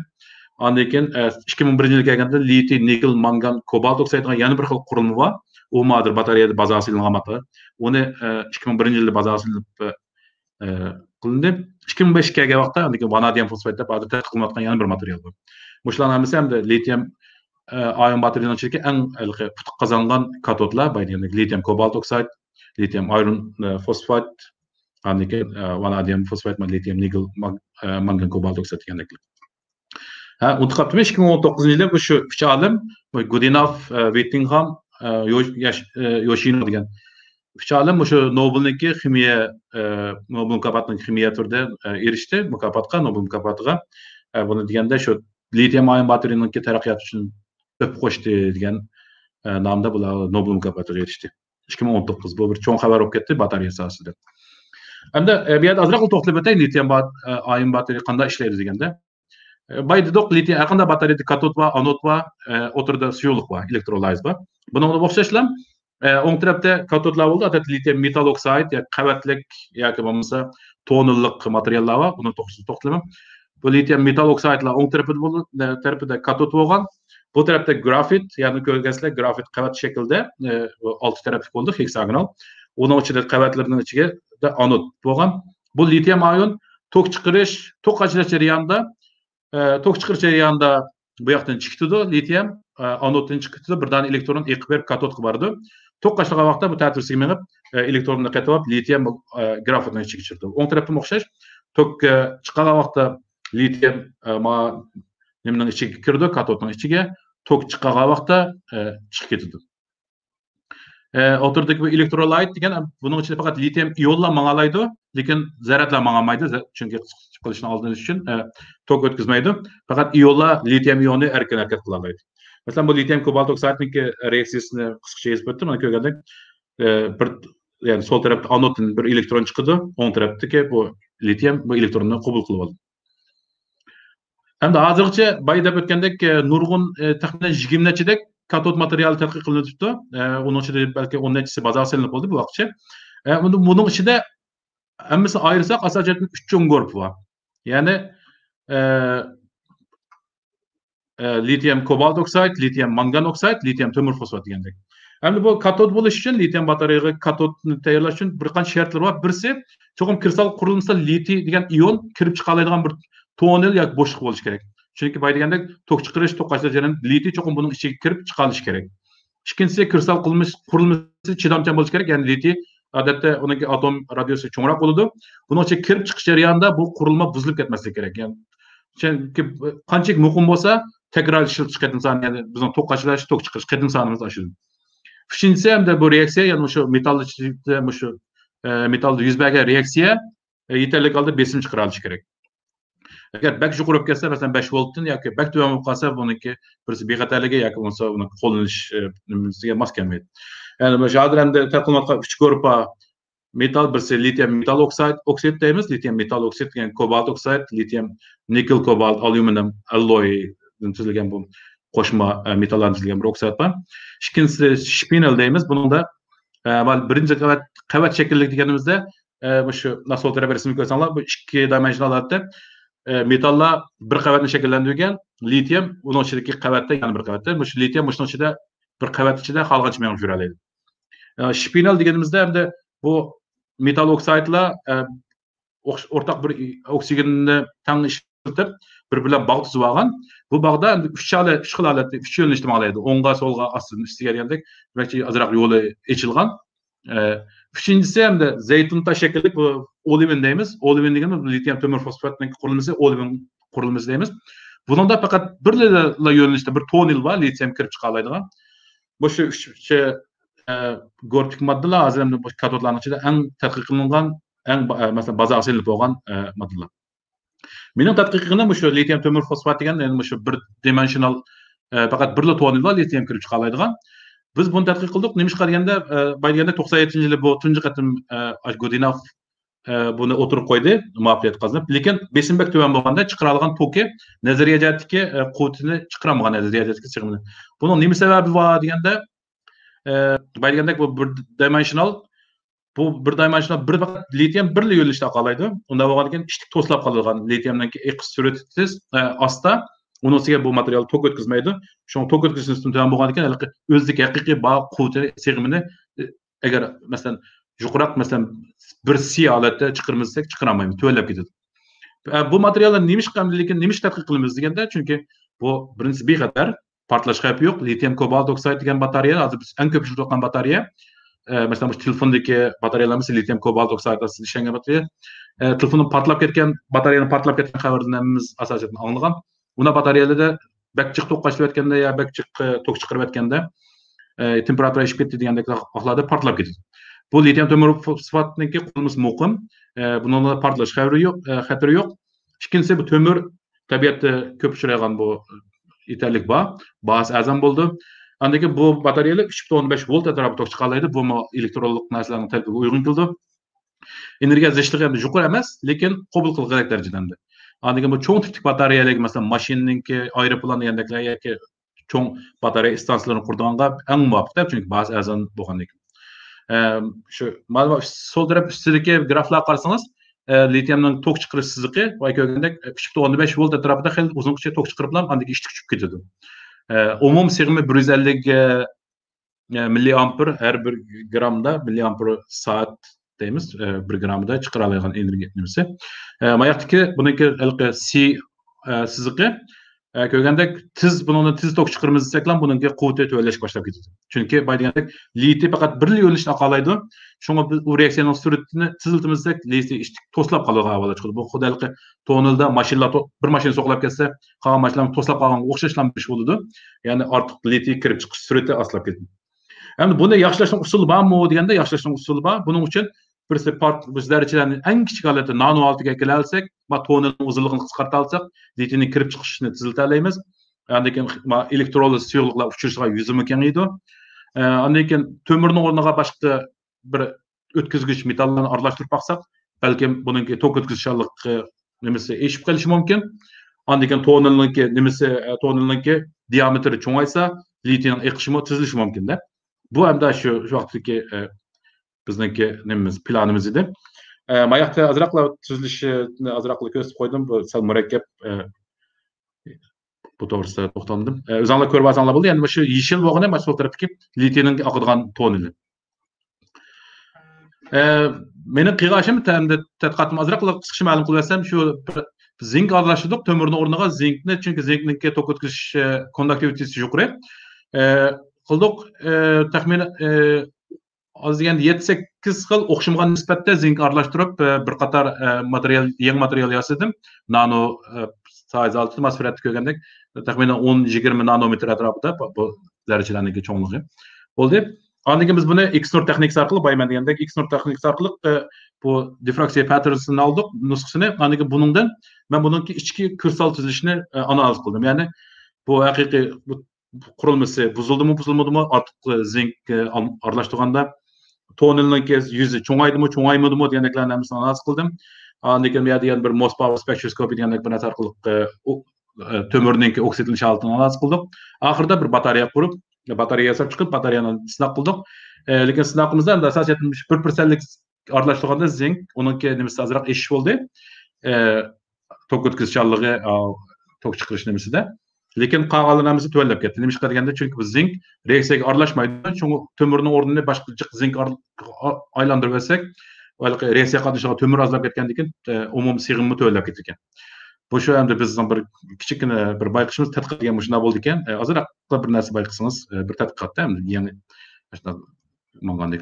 Ondan keyin 2001-yilga kelganda litiy, nikel, mangan, kobalt oksidini yana bir xil qurilma bor. U modir batareyada bazasi ilingan. Uni 2001-yilda bazasi qilindi. 2005-ga kelgan vaqtda andan vanadium fosfat deb hozir tadqiq qilinayotgan yana bir material bor. Mushlarning hammasi ham litium ion batareyani ichidagi eng putuq qozongan katodlar, bayda litium kobalt oksid, litium iron fosfat, andan keyin vanadium fosfat, litium, nikel, mangan, kobalt oksid deganliklar. Unutib 2019-yilda bu shu 3 olim Goodenough, Whittingham, Yoshino degan 3 olim shu Nobelniki ximiya Nobel mukofotining ximiya turida erishdi, mukofotga, Nobel mukofotiga. Buni deganda shu litium ion batareyaning taraqqiyoti uchun o'p qo'shdi degan nomda bular Nobel mukofotiga erishdi. 2019 bu bir cho'ng xabar bo'lib ketdi batareya sohasida. Hamda bu yerda ozroq to'xtalib o'tay, litium ion batareya qanday ishlaydi deganda. Baydidoq litium qanday batareyada katod va anod va o'tirda suyuqlik va elektroliz va buni o'xshashlam o'ng tarafda katodlar bo'ldi, adat litium metal oksid yoki qavatlik yoki bo'lmasa tonillik materiallar va buni to'xtalib. Bu litium metal oksidlar o'ng tarafida katod bo'lgan. Bu tarafda grafit, ya'ni ko'rgansizlar grafit qavat shaklda 6 tarafli bo'ldi, heksagonal. Uning ichida qavatlarning ichiga anod bo'lgan. Bu litium ion tok chiqarish, tok ajratish jarayonida bu yoqdan chiqdi, litium anoddan chiqdi, birdan elektron eqib berib katodga bordi. Tok qashlagan vaqtda bu tartibsiz minib elektronni qaytarib litium grafotdan ichiga chiqdi. O'ng tarafga o'xshash tok chiqqan vaqtda litium nimning ichiga kirdi, katodning ichiga, tok chiqqan vaqtda chiqib ketdi. O'tirdagi bu elektrolit degan buning ichida faqat litium ionlar mang'alaydi, lekin zarratlar mang'amaydi, chunki qilishni oldinish uchun tok o'tkazmaydi. Faqat ionlar litium ionni erkin harakat qila oladi. Masalan, bu litium kobalt oksidniki reaksiyasini qisqacha yozib o'tdim. Mana ko'rgandek, bir yani sol tarafda anoddan bir elektron chiqdi, o'ng tarafdagi bu litium bu elektronni qabul qilib oldi. Endi hozirgacha bayda o'tgandek nurg'un taxminan 20 nachadek katod materiali tadqiq qilinibdi. Uning ichida balki 10 nachasi bazal silinib bo'ldi bu vaqtcha. Buning ichida hammasini ayirsak asosan 3 cho'ng guruh bor. Ya'ni litium kobalt oksid, litium mangan oksid, litium temir fosfat degandek. Endi bu katod bo'lish uchun litium batareyaga katodni tayyorlash uchun bir qancha shartlar bor. Birisi cho'qim kristal qurilmasida litiy degan ion kirib chiqa oladigan bir tonel yoki bo'shliq bo'lishi kerak. Chunki bay degandek tok chiqarish, tok qashlash jarayonida litiy cho'qim buning ichiga kirib chiqa olishi kerak. Ikkinchisi kristal qurilmasi chidamchan bo'lishi kerak. Ya'ni litiy odatda uning atom radiusi cho'ngroq bo'ladi. Buning ichiga kirib chiqish jarayonida bu qurilma buzilib ketmasligi kerak. Ya'ni chunki qanchalik muhim bo'lsa, tekrar ishlab chiqadigan son, ya'ni bizning tok qashlash, tok chiqarish qadam sonimiz oshadi. Uchinchisi hamda bu reaksiya, ya'ni shu metallda yuz bergan reaksiya yetarli holda besim chiqara olishi kerak. Agar bak yuqori olib ketsa, masalan 5 voltdan yoki bak tuvan bo'lib qolsa, buniki birisi bexatarligi yoki bo'lmasa uni qo'llanish nimasiga mos kelmaydi. Ya'ni mana shu hozir hamda taqdimotga 3 guruh metal, birisi litium metal oksid deymiz, litium metal oksid degan kobalt oksid, litium nikel kobalt alyuminum alloy tuzilgan bu qo'shma metallardan tuzilgan bir oksid bor. Ikkinchisi spinel deymiz. Buningda birinchi qavat shaklli deganimizda shu nasol taraf rasmini ko'rsanglar, bu 2 dimensional holatda metallar bir qavatni shakllantirgan, litium uning ichidagi qavatda yana bir qavatda, shu litium o'shaning ichida bir qavat ichida qolgancha mengib yuraveradi. Spinel deganimizda hamda bu metal oksidlar o'rtaq bir oksigenni tang ishlatib bir bilan bog' tuzib olgan. Bu bog'da 3 xil holatda 3 yo'nalishda manglaydi. O'ngga, solga, ostidan ustiga degandek, balki azroq yo'li ochilgan. Uchinchisi hamda zaytun tash shaklli bu olivin deymiz. Olivin deganda litium temir fosfatning qurilmasi olivin qurilmasi deymiz. Buningda faqat bir yo'nalishda bir tonel bor, litium kirib chiqa oladigan. Bu shu 3 gortik moddalar hozir ham bu katodlarning ichida eng tadqiq qilingan, eng masalan baza asilib bo'lgan moddalar. Mening tadqiqimda shu litium temir fosfat degan, ya'ni shu bir dimensional faqat bir tonel bor litium kirib chiqa oladigan. Biz buni tadqiq qildik. Nima ish qilganda, bayganda 97-yili bu tunji qatim Godinov buni o'tirib qo'ydi, muvaffaqiyat qozonib. Lekin besinbek tuvan bo'lganda chiqara olgan toki nazariya jihatdagi quvvatini chiqara olmagan, nazariya jihatdagi sig'imini. Buning nima sababi bor deganda, bayganda bu bir dimensional bir faqat litium bir yo'nalishda qolaydi. Unda bo'lgan ekan ishlik to'slab qolgan litiumdagi eqis sur'atsiz asta uning ustiga bu material tok o'tkazmaydi. Shu tok o'tkazish ustidan bo'lgan ekan, o'zidagi haqiqiy quvvat sig'imini agar masalan yuqroq masalan bir C holatda chiqarmasak chiqaramaymiz, to'lab ketadi. Bu materiallar nima ish qiladi, lekin nima ish tadqiq qilamiz deganda, chunki bu birinchisi bexatar, portlash xavfi yo'q. Litium kobalt oksid degan batareya, hozir biz eng ko'p ishlatgan batareya. Masalan bu telefondagi batareyalar mesela litium kobalt oksid asli ishlangan batareya. Telefonning portlab ketgan, batareyani portlab ketgan xabarini biz asosan anglagan. Buna batareyalarda bakchiq tok qashlayotganda yo bakchiq tok chiqarayotganda temperatura oshib ketdi degandek holatda portlab ketadi. Bu litium temir fosfatniki qurilmasi muqim. Buningda portlash xavfi yo'q. Ikkinchisi bu temir tabiatda ko'p uchraydigan bu yetarlik bor. Ba'zi azam bo'ldi. Andaki bu batareyalar 3.15 volt atrofida tok chiqa oladi. Bu elektronlik narsalarning talabiga uyg'un keldi. Energiya zichligi ham yuqori emas, lekin qabul qilgan darajada. Andaki bu cho'ng tipli batareyalar, masalan, mashinaniki, aeroplan degandeklar yoki cho'ng batareya stansiyalarini qurganga eng muvofiq, chunki ba'zi azam bo'lgan ekan. Shu ma'lumot sol taraf ustidagi graflar qarasangiz, litiumning tok chiqarish siziqi va ko'rgandek 3.15 volt atrofida xil uzuncha tok chiqarib bilan andaki ishlik tushib ketadi. Umum sig'imi 150 milliamper, har bir grammda milliamper soat deymiz. 1 gramda çıkara alaydigan energiya nimesi. Mayaqtaki buniki C siziqi Köygəndək tiz bunun tiz tok çıxırmız desək lan bununki quvvəti tövəlləşib başlap gedir. Çünki bay deyəndək liti faqat bir yönlüşünə qalaydı. Şoňa biz bu reaksiyanın sürətini tiziltimizsək liti toslap qalığa avvala çıxdı. Bu xudaylıqı tonilda maşinlar bir maşina soqlap ketsə, qalan maşinlar toslap qalğan oxşaşlan bir iş boldu. Yəni artıq liti kirib çıxış sürəti aslap ketdi. Endi bunu yaxşılashning usuli bormi deganda yaxşılashning usuli bor. Buning uchun birisi biz dərəcələrin ən kiçik halatı nano altıga keləlsək, va tonilning uzunluğunu qisqarta alsak, litinin kirib chiqishini tiziltalaymiz. Andan keyin elektroliz suyuqliklar uchirishga yuzumi kengaydi. Andan keyin tömürning o'rniga boshqa bir o'tkazgich metallarni aralashtirib baqsaq, balkim buningki tok o'tkazishlik nimasi eshib qolishi mumkin. Andan keyin tonilninki diametri cho'ngaysa, litining eqishimi tizilishi mumkin-da. Bu hamda shu vaqtdagi bizniki nimamiz planimiz edi. Mayaqda azraqla tuzilishini azraqla ko'rsatib qo'ydim. Bu sal murakkab bu to'g'risida to'xtaldim. O'zinglar ko'rib olsanglar bo'ldi. Ya'ni shu yeshil bo'lgani mana shu tarafdagi litining oqadigan tonili. Mening qiyg'ashim tadqiqotim azraqla qisqacha ma'lum qilarsam shu zink aralashtirdik to'mirning o'rniga zinkni, chunki zinkningki tok o'tkazish konduktivitesi yuqori. Qildik taxminan az deganda 7-8 xil o'xshamagan nisbatda zink aralashtirib bir qator yangi material yasadim. Nano size 6 atmosferada ko'rgandek taxminan 10-20 nanometr atrofida bu darajalarning cho'ngligi bo'ldi. Andan keyin biz buni X-nur texnikasi orqali bayman degandek X-nur texnikasi orqali bu diffraksiya patternsini oldik, nusxasini. Andan keyin buningdan men buningki ichki kursal tuzilishini analiz qildim. Ya'ni bu haqiqiy qurilmasi buzildimi ortiq zink aralashtirganda tonilninki yuzi cho'ng'aydimi deganlarni hammasini analiz qildim. Andan keyin men bir Morse power spectroscopy degan bir narsa orqali to'mirninki oksidlanish holatini analiz qildik. Oxirida bir batareya qurib, batareya yasab chiqib, batareyani sinab qildik. Lekin sinabimizda ham asosiyatdan 1%lik aralashtirganda zink uningki nimasi azroq eshish bo'ldi. Tok o'tkazishchanligi, tok chiqarish nimasida. Lekin qolganlarimiz tuvallab ketdi. Nima deganda chunki bu zink reaksiyaga aralashmaydi. Chunki to'mirning o'rnini boshqa zink aylantirib olsak, reaksiya qatnashiga to'mir azlab ketgandan keyin umum sig'imni tuvallab ketgan. Bu shu hamda bizning bir kichikina bir bayqishimiz tadqiqot degan shunday bo'ldi ekan. Ozroq bir narsa bayqasangiz bir tadqiqotda hamda ya'ni shunday bo'lgandek.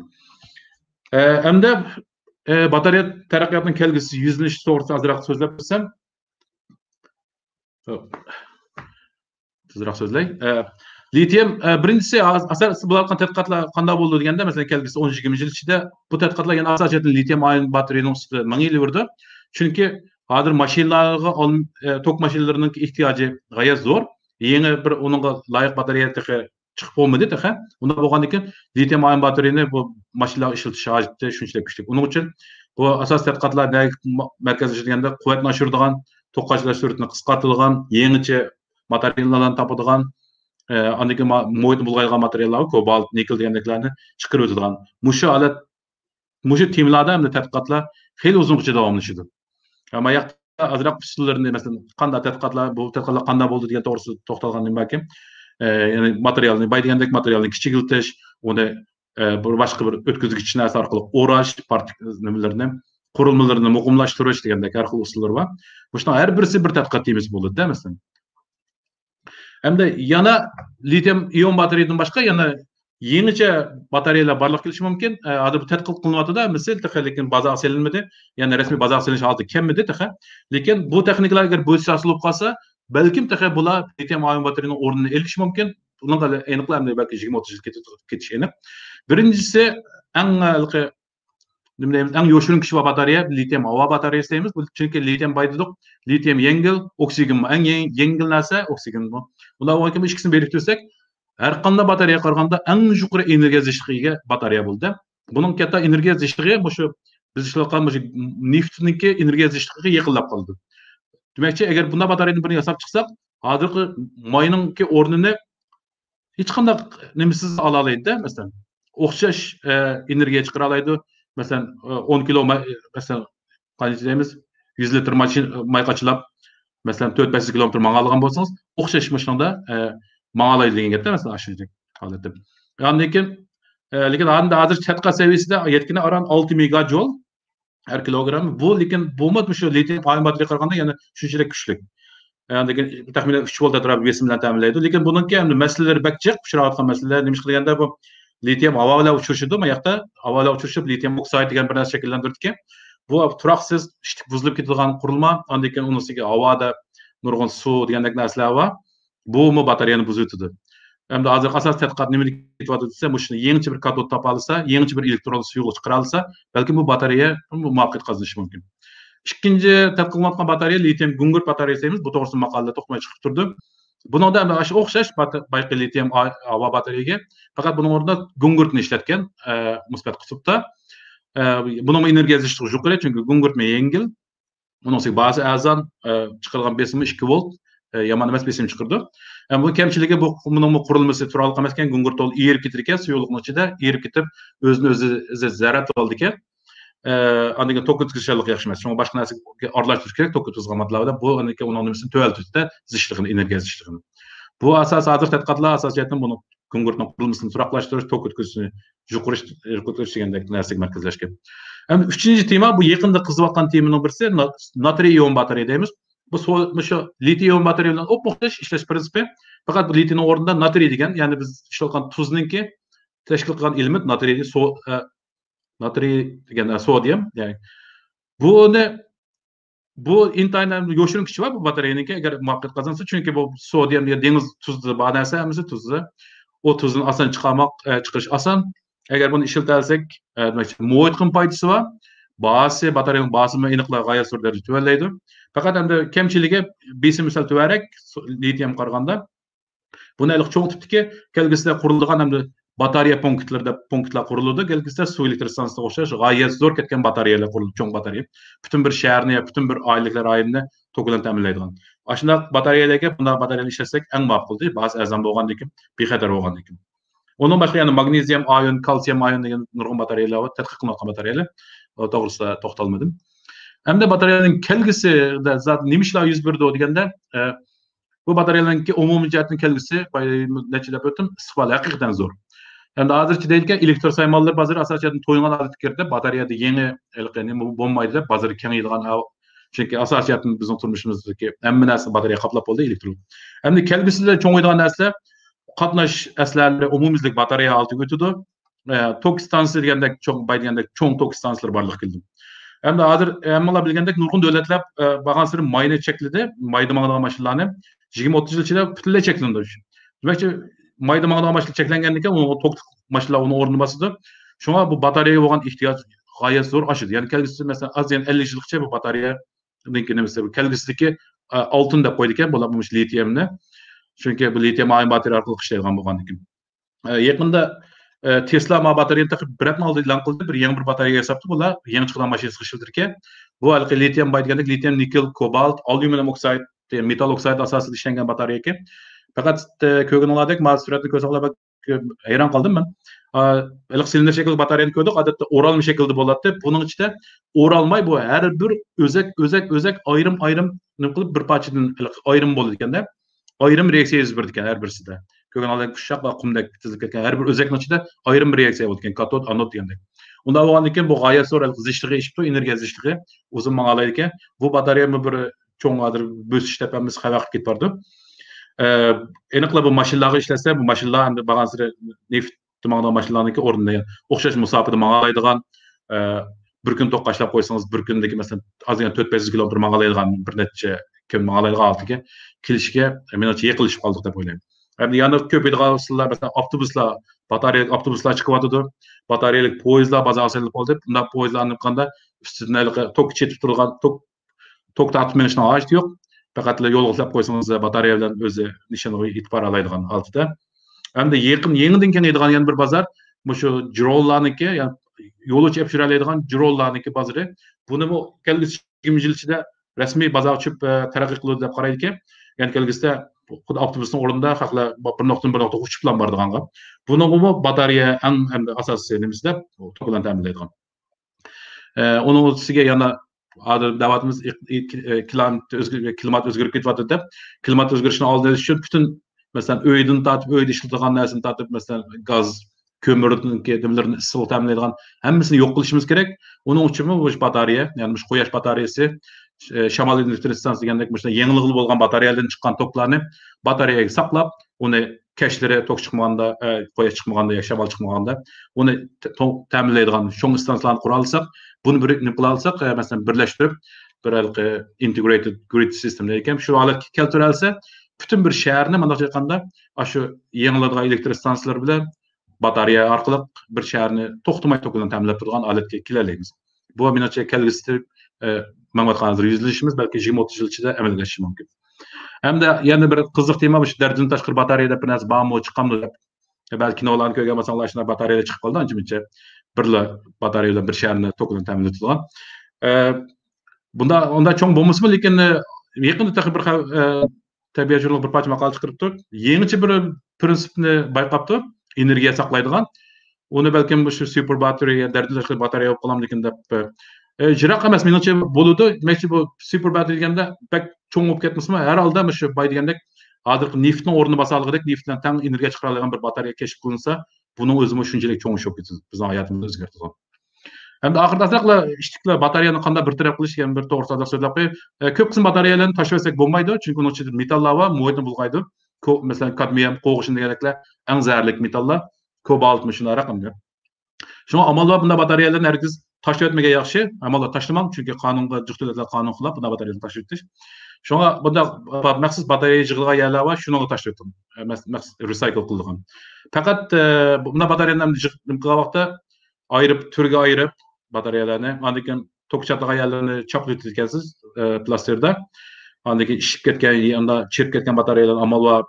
Hamda batareya taraqqiyotining kelgusi yuzlanishi to'g'risida ozroq so'zlab bersam. Tezroq so'zlay. Litium birinchisi asosiysi bularning tadqiqotlar qanday bo'ldi deganda, masalan, kelgusi 10-20 yil ichida bu tadqiqotlar yana asosiyatdan litium ion batareyaning ustida ming yil yurdi. Chunki hozir mashinalarga tok mashinalarining ehtiyoji g'oyat zo'r. Yangi bir uningga loyiq batareya chiqib bo'lmadi taqa. Unda bo'lgandan keyin litium ion batareyani bu mashinalar ishlatish hojati shunchalik kuchli. Uning uchun bu asosiy tadqiqotlar markazlashganda quvvatni oshiradigan, tok qachalash suratini qisqartiradigan, yangicha materiallardan topadigan, andan keyin muhitni bulg'aydigan materiallar, kobalt, nikel deganlarni chiqarib o'tadigan. Mushu temlarda ham tadqiqotlar xeyli uzungacha davomlashadi. Ama yaqda azroq usullarini masalan qanday tadqiqotlar qanday bo'ldi degan to'g'risida to'xtalgandim balkim. Ya'ni materialni baydagandek materialni kichikiltish, uni bir boshqa bir o'tkazgich narsa orqali o'rash, nimalarni, qurilmalarni muqimlashtirish degandek har xil usullar bor. Buning har birisi bir tadqiqot temasi bo'ladi-da masalan. Hamda yana litium ion batareyadan boshqa yana yangicha batareyalar barliq kelishi mumkin. Hozir bu tadqiq qilinyapti-da, misol lekin bazaga selinmadi, ya'ni rasmiy bazaga selinish holati kemmidi taqa. Lekin bu texnikalar agar bo'yicha asilib qolsa, balkim taqa bular litium ion batareyaning o'rnini elishi mumkin. Bunga aniqlamadi, balki 20-30 yil ketishi aniq. Birinchisi eng yoshirin kichik batareya litium havo batareyasi deymiz. Chunki litium baydidik, litium yengil, oksigen eng yengil narsa oksigen bu. Ular o'yinki ikkisini biriktirsak, har qanday batareya qaraganda eng yuqori energiya zishligiga batareya bo'ldi. Buning katta energiya zishligi shu biz ishlayotgan neftniki energiya zishligiga yaqinlab qoldi. Demakchi, agar bunday batareyani birini yasab chiqsak, hozirgi moyninki o'rnini hech qanday nimasiz ola oladi-da, masalan. O'xshash energiya chiqara oladi. Masalan, 10 kilo masalan, qancha deymiz, 100 litr may qachilab, masalan, 4-5 kilometr mang'algan bo'lsangiz, o'xshash mashinada mang'alaydi degan gapda, masalan, ashunchalik holatda. Undan keyin Lekin hozir chatqa seviyesida yetkini aran 6 megajoule her kilogram. Bu lekin bu mu şu litium ion batarya qaraganda yana shunchalik kuchli. Yani taxminan 3 volt atrofida besim bilan ta'minlaydi. Lekin buningki ham masalalar bakchiq, uchrayotgan masalalar nima qilganda bu litium havo bilan uchrashadi, bu yoqda havo bilan uchrashib litium oksid degan bir narsa shakllantirdiki, bu turoqsiz ishtik buzilib ketadigan qurilma, undan keyin uning ustiga havoda nurg'un suv degandek narsalar bor. Bu mu batareyani buzib o'tadi. Hem de hozir asas tadqiqot nima ketyapti desa, mushuni yangicha bir katod topa olsa, yangicha bir elektron suyuqlik chiqara olsa, balki bu batareya muvaffaqiyat qozonishi mumkin. İkinci tadqiq qilinayotgan batareya litium gungurt batareyasi deymiz. Bu to'g'risida maqolada to'xtamay chiqib turdi. Buningda ham o'xshash bayqi litium havo batareyaga, faqat buning o'rnida gungurtni ishlatgan musbat qutbda. Buning energiya zichligi yuqori, chunki gungurt yengil. Buning bazı azan chiqargan besimi 2 volt. Yaman emas besim chiqirdi. Bu kamchiligi bu buning qurilmasi turali emas ekan, gungurt ol erib ketar ekan, suyuqlikning ichida erib ketib, o'zini o'zi zarar oldi ekan. Andan tok o'tkazishlik yaxshi emas. Shunga boshqa narsaga aralashtirish kerak, tok o'tkazgan modlarda bu andan uning nimasini to'altishda zishligini, energiya zishligini. Bu asos hozir tadqiqotlar asosiyatdan buni gungurtning qurilmasini turaqlashtirish, tok o'tkazishni yuqorish degandek narsaga markazlashgan. Ham uchinchi tema bu yaqinda qiziqayotgan temaning birisi natriy ion batareya deymiz. Bu şu litium batareya bilan o'xshash ishlash prinsipi. Faqat bu litiumning o'rnida natriy degan, ya'ni biz ishlatgan tuzningki tashkil qilgan element natriy natriy degan sodium, ya'ni bu intayin yo'shirin kuchi bor bu batareyaniki agar muvaffaqiyat qozonsa, chunki bu sodium degan dengiz tuzi bor narsa, hamisi tuzi. O tuzni asan chiqarish oson. Agar buni ishlatalsak, muhitning foydasi bor. Bazı batareyanın bazı aniqlar g'oyat zo'r darajada tuvallaydi. Faqat endi kamchiligi besim misal tuvarak litium qaraganda buni aniq cho'ng tipdiki kelgusida qurilgan hamda batareya punktlar quriladi. Kelgusida suv elektr stansiyasiga o'xshash g'oyat zo'r ketgan batareyalar quriladi, cho'ng batareya. Butun bir shaharni, butun bir oilalar rayonini tok bilan ta'minlaydigan. Ashuna batareyalarga bunday batareyalar ishlasak eng ma'quldir. Ba'zi azam bo'lgandan keyin, bexatar bo'lgandan keyin. Onun başqa yana magnezium ion, kalsiyum ion degan nurg'un batareyalar bor, tadqiq qilingan batareyalar. O to'g'risida to'xtalmadim. Hamda batareyaning kelgusida zat nima ishlar yuz berdi deganda, bu batareyalarning umumiy jihatning kelgusi nechilab o'tdim, istiqbol haqiqatan zo'r. Hamda hozircha deyilgan elektrosaymonlar bozori asosiyatdan to'ygan holatga kirdi. Batareyada yangi nima bo'lmaydi deb bozor kengaydigan. Chunki asosiyatdan bizning turmushimizdagi hamma narsa batareya qoplab bo'ldi elektron. Hamda kelgusida cho'ngaydigan narsa qatnash aslari umumiylik batareya oltiga o'tadi. Tok stansiyasi degandek cho'ng baydegandek cho'ng tok stansiyalari borliq keldi. Hamda hozir hammalar bilgandek nurg'un davlatlar bag'an siri mayni chekladi, mayda mang'dan mashinalarni 20-30 yil ichida butunlay cheklandi. Demakchi mayda mang'dan mashinalar cheklangandan keyin uni tok mashinalar uni o'rnini bosadi. Shunga bu batareyaga bo'lgan ehtiyoj g'oyat zo'r oshadi. Ya'ni kelgusida masalan az yana 50 yilgacha bu batareya nimasi bu kelgusidagi oltin deb qo'ydi ekan, bo'lamish litiumni. Chunki bu litium ion batareya orqali ishlaydigan bo'lgandan keyin. Yaqinda Tesla batareyani taqib biratni oldi e'lon qildi, bir yangi bir batareya yasabdi. Bular yangi chiqqan mashinasi qishildirgan. Bu alqi litium baydegandek litium, nikel, kobalt, alyuminum oksid, metal oksid asosida ishlangan batareya ekan. Faqat ko'rganinglardek ma'lumotlarni ko'rsanglar hayron qoldim men. Iliq silindr shaklli batareyani ko'rdik, odatda o'ralma shaklda bo'ladi. Buning ichida o'ralmay bu har bir o'zak ayrim nima qilib bir parchadan ayrim bo'ladi ekanda. Ayrim reaksiya yuz berdi ekan har birisida. Ko'rganinglardek qushaq va qumdek tizilib ketgan har bir o'zakning ichida ayrim bir reaksiya bo'ldi ekan, katod, anod degandek. Unda bo'lgandan keyin bu g'oyat zo'r zichligi ishibdi, energiya zichligi uzun mang'alaydi ekan. Bu batareyani bir cho'ng'adir bo'sish tepamiz xabar qilib ketib aniqla bu mashinalarga ishlasa, bu mashinalar endi bag'an siri neft mang'dan mashinalarniki o'rnida o'xshash musofada mang'alaydigan bir kun to'qqashlab qo'ysangiz, bir kundagi masalan ozgina 4-5 kilometr mang'alaydigan bir necha kun mang'alaydigan oltiga kelishga menimcha yiqilishib qoldik deb o'ylayman. Endi yana ko'paydigan usullar masalan avtobuslar, batareya avtobuslar chiqyapti. Batareyalik poyezdlar bozor osilib qoldi. Bunday poyezdlarni qanda ustidan tok chetib turgan tok tortib minishning hojati yo'q. Faqat yo'l qo'yib qo'ysangiz batareya bilan o'zi nishonga yetib bora oladigan holatda. Hamda yangidan kengaydigan yana bir bozor shu jirollarniki, ya'ni yo'l o'chib yuradigan jirollarniki bozori. Buni bu kelgusi 20 yil ichida rasmiy bozor ochib taraqqiy qiladi deb qaraydi ekan. Ya'ni kelgusida xuddi avtobusning o'rnida haqla bir nuqtadan uchib bilan bordiganga. Buni umumiy batareya hamda asosiy nimasida tok bilan ta'minlaydigan. Uning ustiga yana hozir davatimiz klimat o'zgarib ketyapti deb, klimat o'zgarishini oldini olish uchun butun masalan uydan tortib, uyda ishlatilgan narsani tortib, masalan gaz kömürniki demlerini ısıl təminləyən hamısını yoq qilishimiz kerak. Onun üçün bu batareya, yəni bu quyosh batareyası şamal elektrik stansiyası degəndək məşə yenilikli bolğan batareyalardan çıxan toklarını batareyaga saqlab, onu keşlere tok çıxmaganda, quyosh çıxmaganda, şamal çıxmaganda onu təminləyən şoň stansiyalarını qura alsaq, bunu bir qila alsaq, məsələn birləşdirib bir integrated grid system deyilən şu alet keltirəlsə, bütün bir şəhərni məndə aytganda, şu yenilikli elektrik stansiyaları bilan batareya arqali bir şəhərni toxtumay tokulan təminləb turğan aletga kelələyimiz. Bu menimcə kelgisi məlumatlarınızı yüzləşimiz bəlkə 20-30 yıl içində əmələ gətirmək mümkün. Hem de yani bir kızık tema bu derdin taşkır bataryada bir nas bağımı çıkamdı dep. Belki ne olan köyge mesela şuna bataryada çıkıp kaldı anca birle bataryayla bir şehrini tokulun temin etilgan. Bunda onda çok bulması mı? Lekin yakında takip bir tabiatçılık bir parça makale çıkarıptı. Yeniçe bir prensipini bayqaptı. Enerjiye saklaydıgan. Onu belki bu şu super batarya derdin taşkır batarya yapıp kalam lekin dep. Jirak emas menimçe boludu. Demek bu super batarya degende pek çoğun olup ketmesmi? Her halde şu bay degende hazır neftning o'rnini basalgıdek neftdan tang energiya chiqara oladigan bir batareya keşf qilinsa, buning o'zi shunchalik cho'ng ishib ketadi. Bizning hayotimizni o'zgartiradi. Hamda oxirida asliqla ishtikla batareyani qanday bir taraf qilish degan bir to'g'risida so'zlab qo'yib, ko'p qism batareyalarni tashlasak bo'lmaydi, chunki uning ichida metallar va muhitni bulg'aydi. Masalan, kadmiyum, qo'g'ishin deganlar eng zaharli metallar, kobalt shunday raqamlar. Shunga amallar bunda batareyalarni hargiz tashlab etmagan yaxshi. Amallar tashlamang, chunki qonunga jiqtilar qonun qilib bunda batareyalarni tashlab etish. Şuna bunda məxsus batareya yığılğan yerlər var, şunu daşıyırdım. Məxsus recycle qıldığım. Faqat bunda batareyalarni yığılğan vaxtda ayırıb, türgə ayırıb batareyalarını, andikin tokçatlığa yerlərini çaplayıb etkənsiz plasterdə. Andikin işib ketken, yanda çirib ketken batareyaların amal var.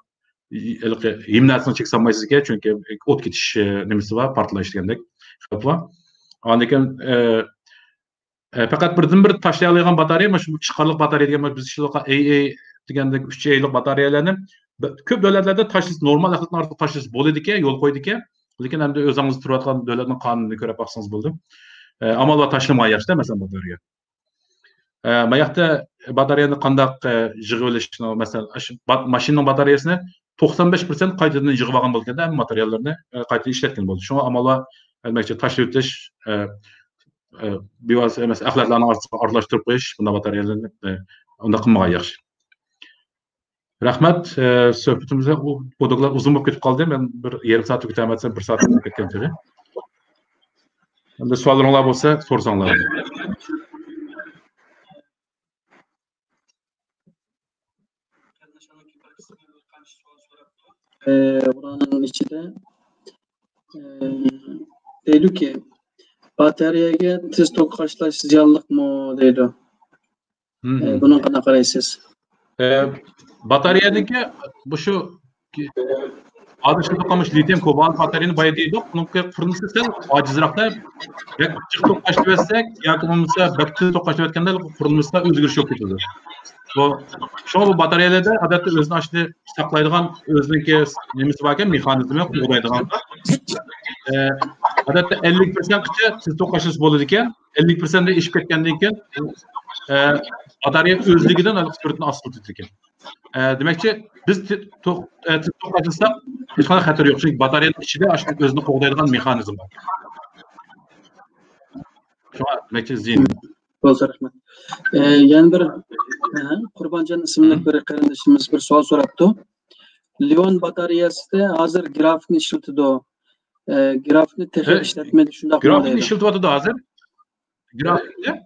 Himnasını çək sanmaysız ki, çünki ot ketiş nemisi var, partlayış degəndək. Var. Andikin fakat birden bir taşlayalaygan batareya, şu çıkarlık batareya degen biz şu AA degende 3 aylık batareyalarni köp devletlerde taşlış normal ahlatdan artık taşlış bol edike, yol koydu ki. Lekin hem de özünüz turib atgan devletning qonunini ko'rib baksanız bo'ldi. Amal va tashlamay yaxshi mesela batareya. Mayaqda batareyani qandaq yig'ib olishni, mesela mashinaning batareyasini 95% qaytadan yig'ib olgan bo'lganda, ham materiallarni qayta ishlatgan bo'ldi. Shunga amal va albatta tashlab o'tish bir vaziyet mesela ahlaklarını artlaştırıp qo'yish bunda batareyalarni onda qilmagan yaxshi. Rahmat, suhbatimizda bu doklar uzun bo'lib ketib qoldi. Men bir yarım saat kutaman, bir saat bo'lib ketgan joyi. Endi savollaringiz bo'lsa, so'rasanglar. Buranın içinde deydi ki batareyaga tez to'qnashlash ziyonliqmi deydi. Buni qanday qaraysiz? Batareyadagi bu shu adışlı kalmış lityum kobalt bataryani bayağı değil yok. Bunun fırınısı sen acizrakta yaklaşık tokaşlı versek yakınımızda bakteri tokaşlı vetkende fırınımızda özgürlük yok ediyordu. Bu bataryalarda adatta özünü açtı saklaydıgan özündeki nemisi varken mekanizmi yok buğdaydıgan. Adatta 50% kıça siz tokaşlısı boludayken 50% de iş ketkendikken batarya özlüğünden alıp spiritin asılı tuturken. Demek ki biz tokaşlısak hiç kadar xatar yok. Çünkü bataryanın içinde açtık özünü qoğdaydıgan mekanizm var. Şu an demek ki zihin. Bo'lsa rahmat. Yani bir Qurbanjon ismli bir qarindoshimiz bir savol so'rabdi. Lion batareyasida hozir grafitni ishlatadi. Grafitni texnik ishlatmaydi shunday. Grafitni ishlatyapti hozir. Grafitni.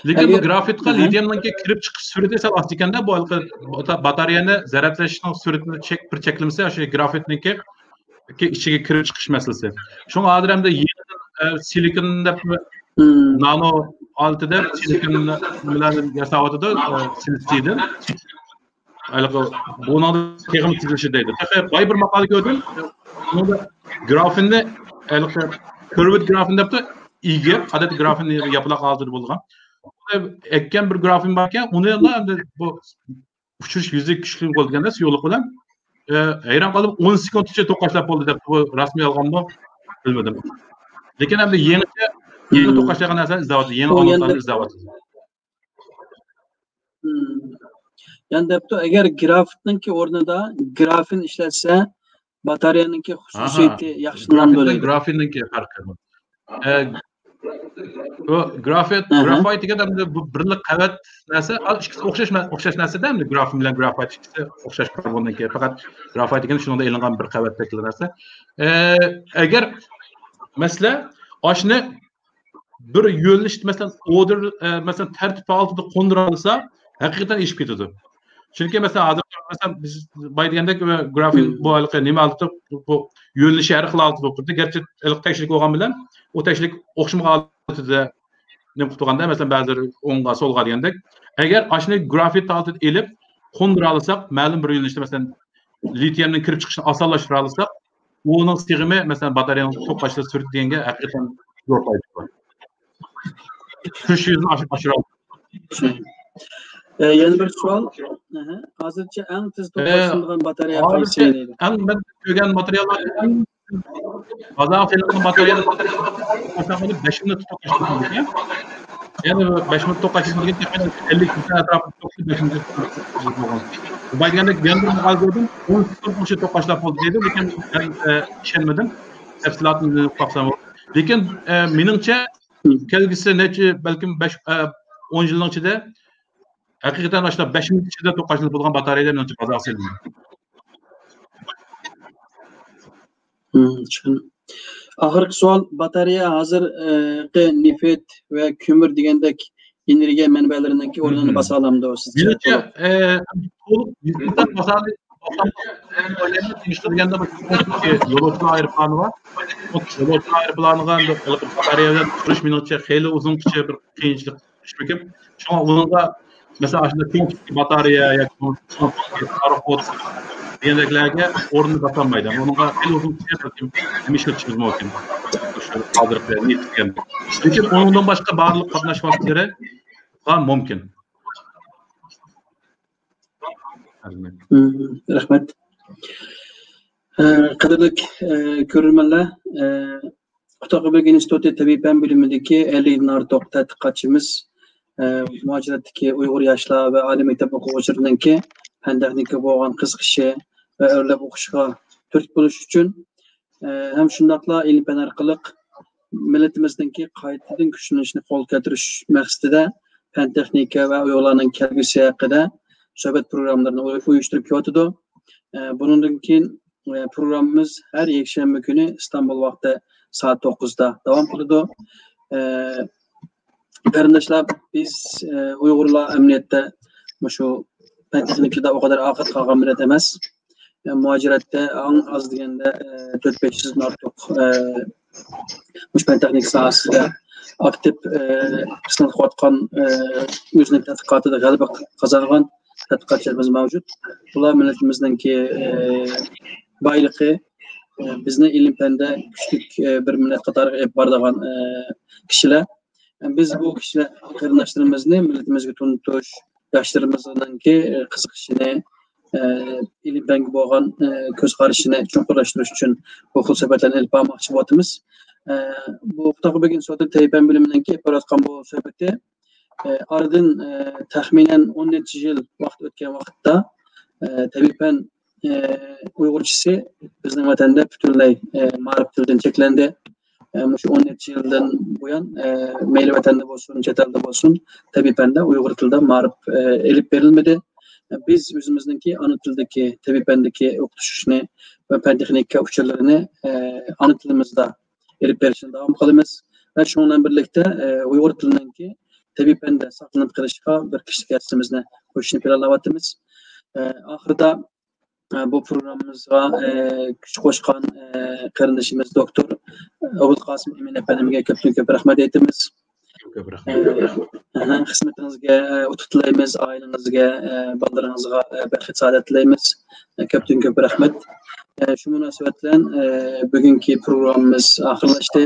Lekin bu grafitka lityumga kirib chiqish surati esa vaqt ekanda bu batareyani zaryadlashning suratini bir cheklimsa o'sha grafitniki ichiga kirib chiqish masalasi. Shunga hozir hamda silikon deb nano altida silikon bilan yasayotdi silistiydi. Buni texnik tuzilishi deydi. Boy bir maqola ko'rdim. Bunda grafinni curved grafin debdi. İyi, adet grafin yapıla kaldırı bulgan. Ekken bir grafin varken, onu da bu uçuş yüzde güçlü olganda yolu olan hayran kalıp 10 sekund içinde tokaşlap oldu da bu rasmi algan mı bilmedim. Lekin hem de yeni tokaşlayan nasıl izdavatı, yeni anlatlarını izdavatı. Yani depto eğer grafitninki ornada grafin işletse Batareyanınki xususiyeti yaxshidan bo'ladi. Grafininki farqi. Bu grafit degan bu birlik qavat narsa, ikkisi o'xshash narsa-da, grafin bilan grafit ikkisi o'xshash bo'lgandan keyin faqat grafit degan shunda e'lingan bir qavatdagi narsa. Agar masalan, oshni bir yo'lnish masalan order masalan tartib altida qo'ndira olsa, haqiqatan eshib ketadi. Chunki masalan hozir masalan biz boy degandek grafin bu haliqi nima oldi bu yo'lnish har xil oldi bo'lib turdi. Garchi iliq tekshirlik bo'lgan bilan o tekshirlik o'xshamagan holatida nima qilib turganda masalan ba'zilar o'ngga so'lga degandek agar oshni grafit oltida elib qo'ndira olsak, ma'lum bir yo'lnishda masalan litiumning kirib chiqishini osonlashtira olsak, uning sig'imi masalan batareyaning to'qnashida surib deganga haqiqatan zo'r foyda bor. 300 ni oshira oldi. Yana bir savol. Hozircha eng tez to'qnashadigan batareya qaysi edi? Eng ben ko'rgan materiallar Azal filminin materyali 5 minut to'qnashdi. Yani 5 minut to'qnashdi degan 50 km atrofida to'qnashdi 5 minut bo'lgan. Bu degandek yangi maqol ko'rdim. 10 to'qnashib to'qnashlab qoldi dedi, lekin men ishonmadim. Tafsilotini uqsam. Lekin meningcha kelgisi necha balkim 5-10 yilning ichida haqiqatan o'sha 5 minut ichida to'qnashib bo'lgan batareyalar menimcha bozor seldi. Ahırki sual batareya hazırki nefret ve kömür degandek energiya manbalarininki o'rnini basa olamdi o sizcha? Menimcha to'liq bizdan masalan deganda yo'lovchi aeroplani bor. Yo'lovchi aeroplaniga batareyadan qurish menimcha xeyli uzuncha bir qiyinchilik tushmagan. Shunga unga masalan shunday batareya yoki parxod degandeklarga o'rni topolmaydi. Unga xeyli uzuncha balkim ishlatishimiz mumkin. Hozirgi netgan. Lekin undan boshqa barliq qatnash vositalari ham mumkin. Rahmat. Qadrli ko'rurmanlar, Xitoy instituti tabiiy fan bilimidagi 50 dan ortiq tadqiqotchimiz muajiratdagi Uyg'ur yoshlar va oliy maktab o'quvchilarininki fan texnika bo'lgan qiziqishi va o'rlab o'qishga turtki bo'lish uchun ham shundaqla ilm fan orqali millatimizningki qaytadan kuchlanishini qo'lga keltirish maqsadida fan texnika va Uyg'urlarning kelgusi haqida suhbat programmalarini uyushtirib kelyotdi. Bundan keyin programmamiz har yakshanba kuni İstanbul vaqti soat 9da davom qiladi. Qarindoshlar, biz Uyg'urlar emniyatda shu fan texnikada o kadar oqat qolgan millat emas. Muajiratda az deganda 4-500 dan ortiq fan texnik sohasida aktiv qismat qilayotgan o'zining tadqiqotida g'alaba qozongan tadqiqotchilarimiz mavjud. Bular millatimizningki boyligi bizni ilm fanda kuchli bir millat qatoriga olib boradigan kishilar. Biz bu kishilar qarindoshlarimizni millatimizga tunutish, yoshlarimizninki qiziqishini, ilm fanga bo'lgan ko'z qarashini chuqurlashtirish uchun bu xil suhbatlarni olib bormoqchi bo'lamiz. Bu Xitoy instituti tabiiy fan bilimininki bo'layotgan bu suhbatda aradan taxminan 10 yil vaqt o'tgan vaqtda tabiiy fan Uyg'urchasi bizning vatanda butunlay ma'rif tilidan cheklandi. Shu 10 yildan buyon mayli vatanda bo'lsin, chet elda bo'lsin, tabiiy fanda Uyg'ur tilida ma'rif elib berilmadi. Biz o'zimizningki ona tildagi tabiiy fandagi o'qitishni va fan texnika uchurlarini ona tilimizda elib berishni davom qilamiz. Va shundan birlikda Uyg'ur tiliningki tabiiy fanda saqlanib qolishga bir kishilik hissimizni qo'shishni planlayapmiz. Oxirida bu programmamizga kuch qo'shgan qarindoshimiz doktor Obulqosim Emin efendimga ko'p rahmat aytamiz. Ko'p rahmat. Xizmatingizga utuq tilaymiz, oilangizga, bolalaringizga baxт saodat tilaymiz. Ko'p rahmat. Shu munosabat bilan bugungi programmamiz oxirlashdi.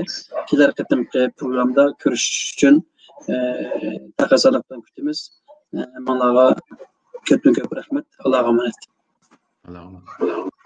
Kelar qatimki programda ko'rishish uchun taqozolikdan kutamiz. Hammalarga ko'p rahmat. Allohga emanet. Allah'a emanet.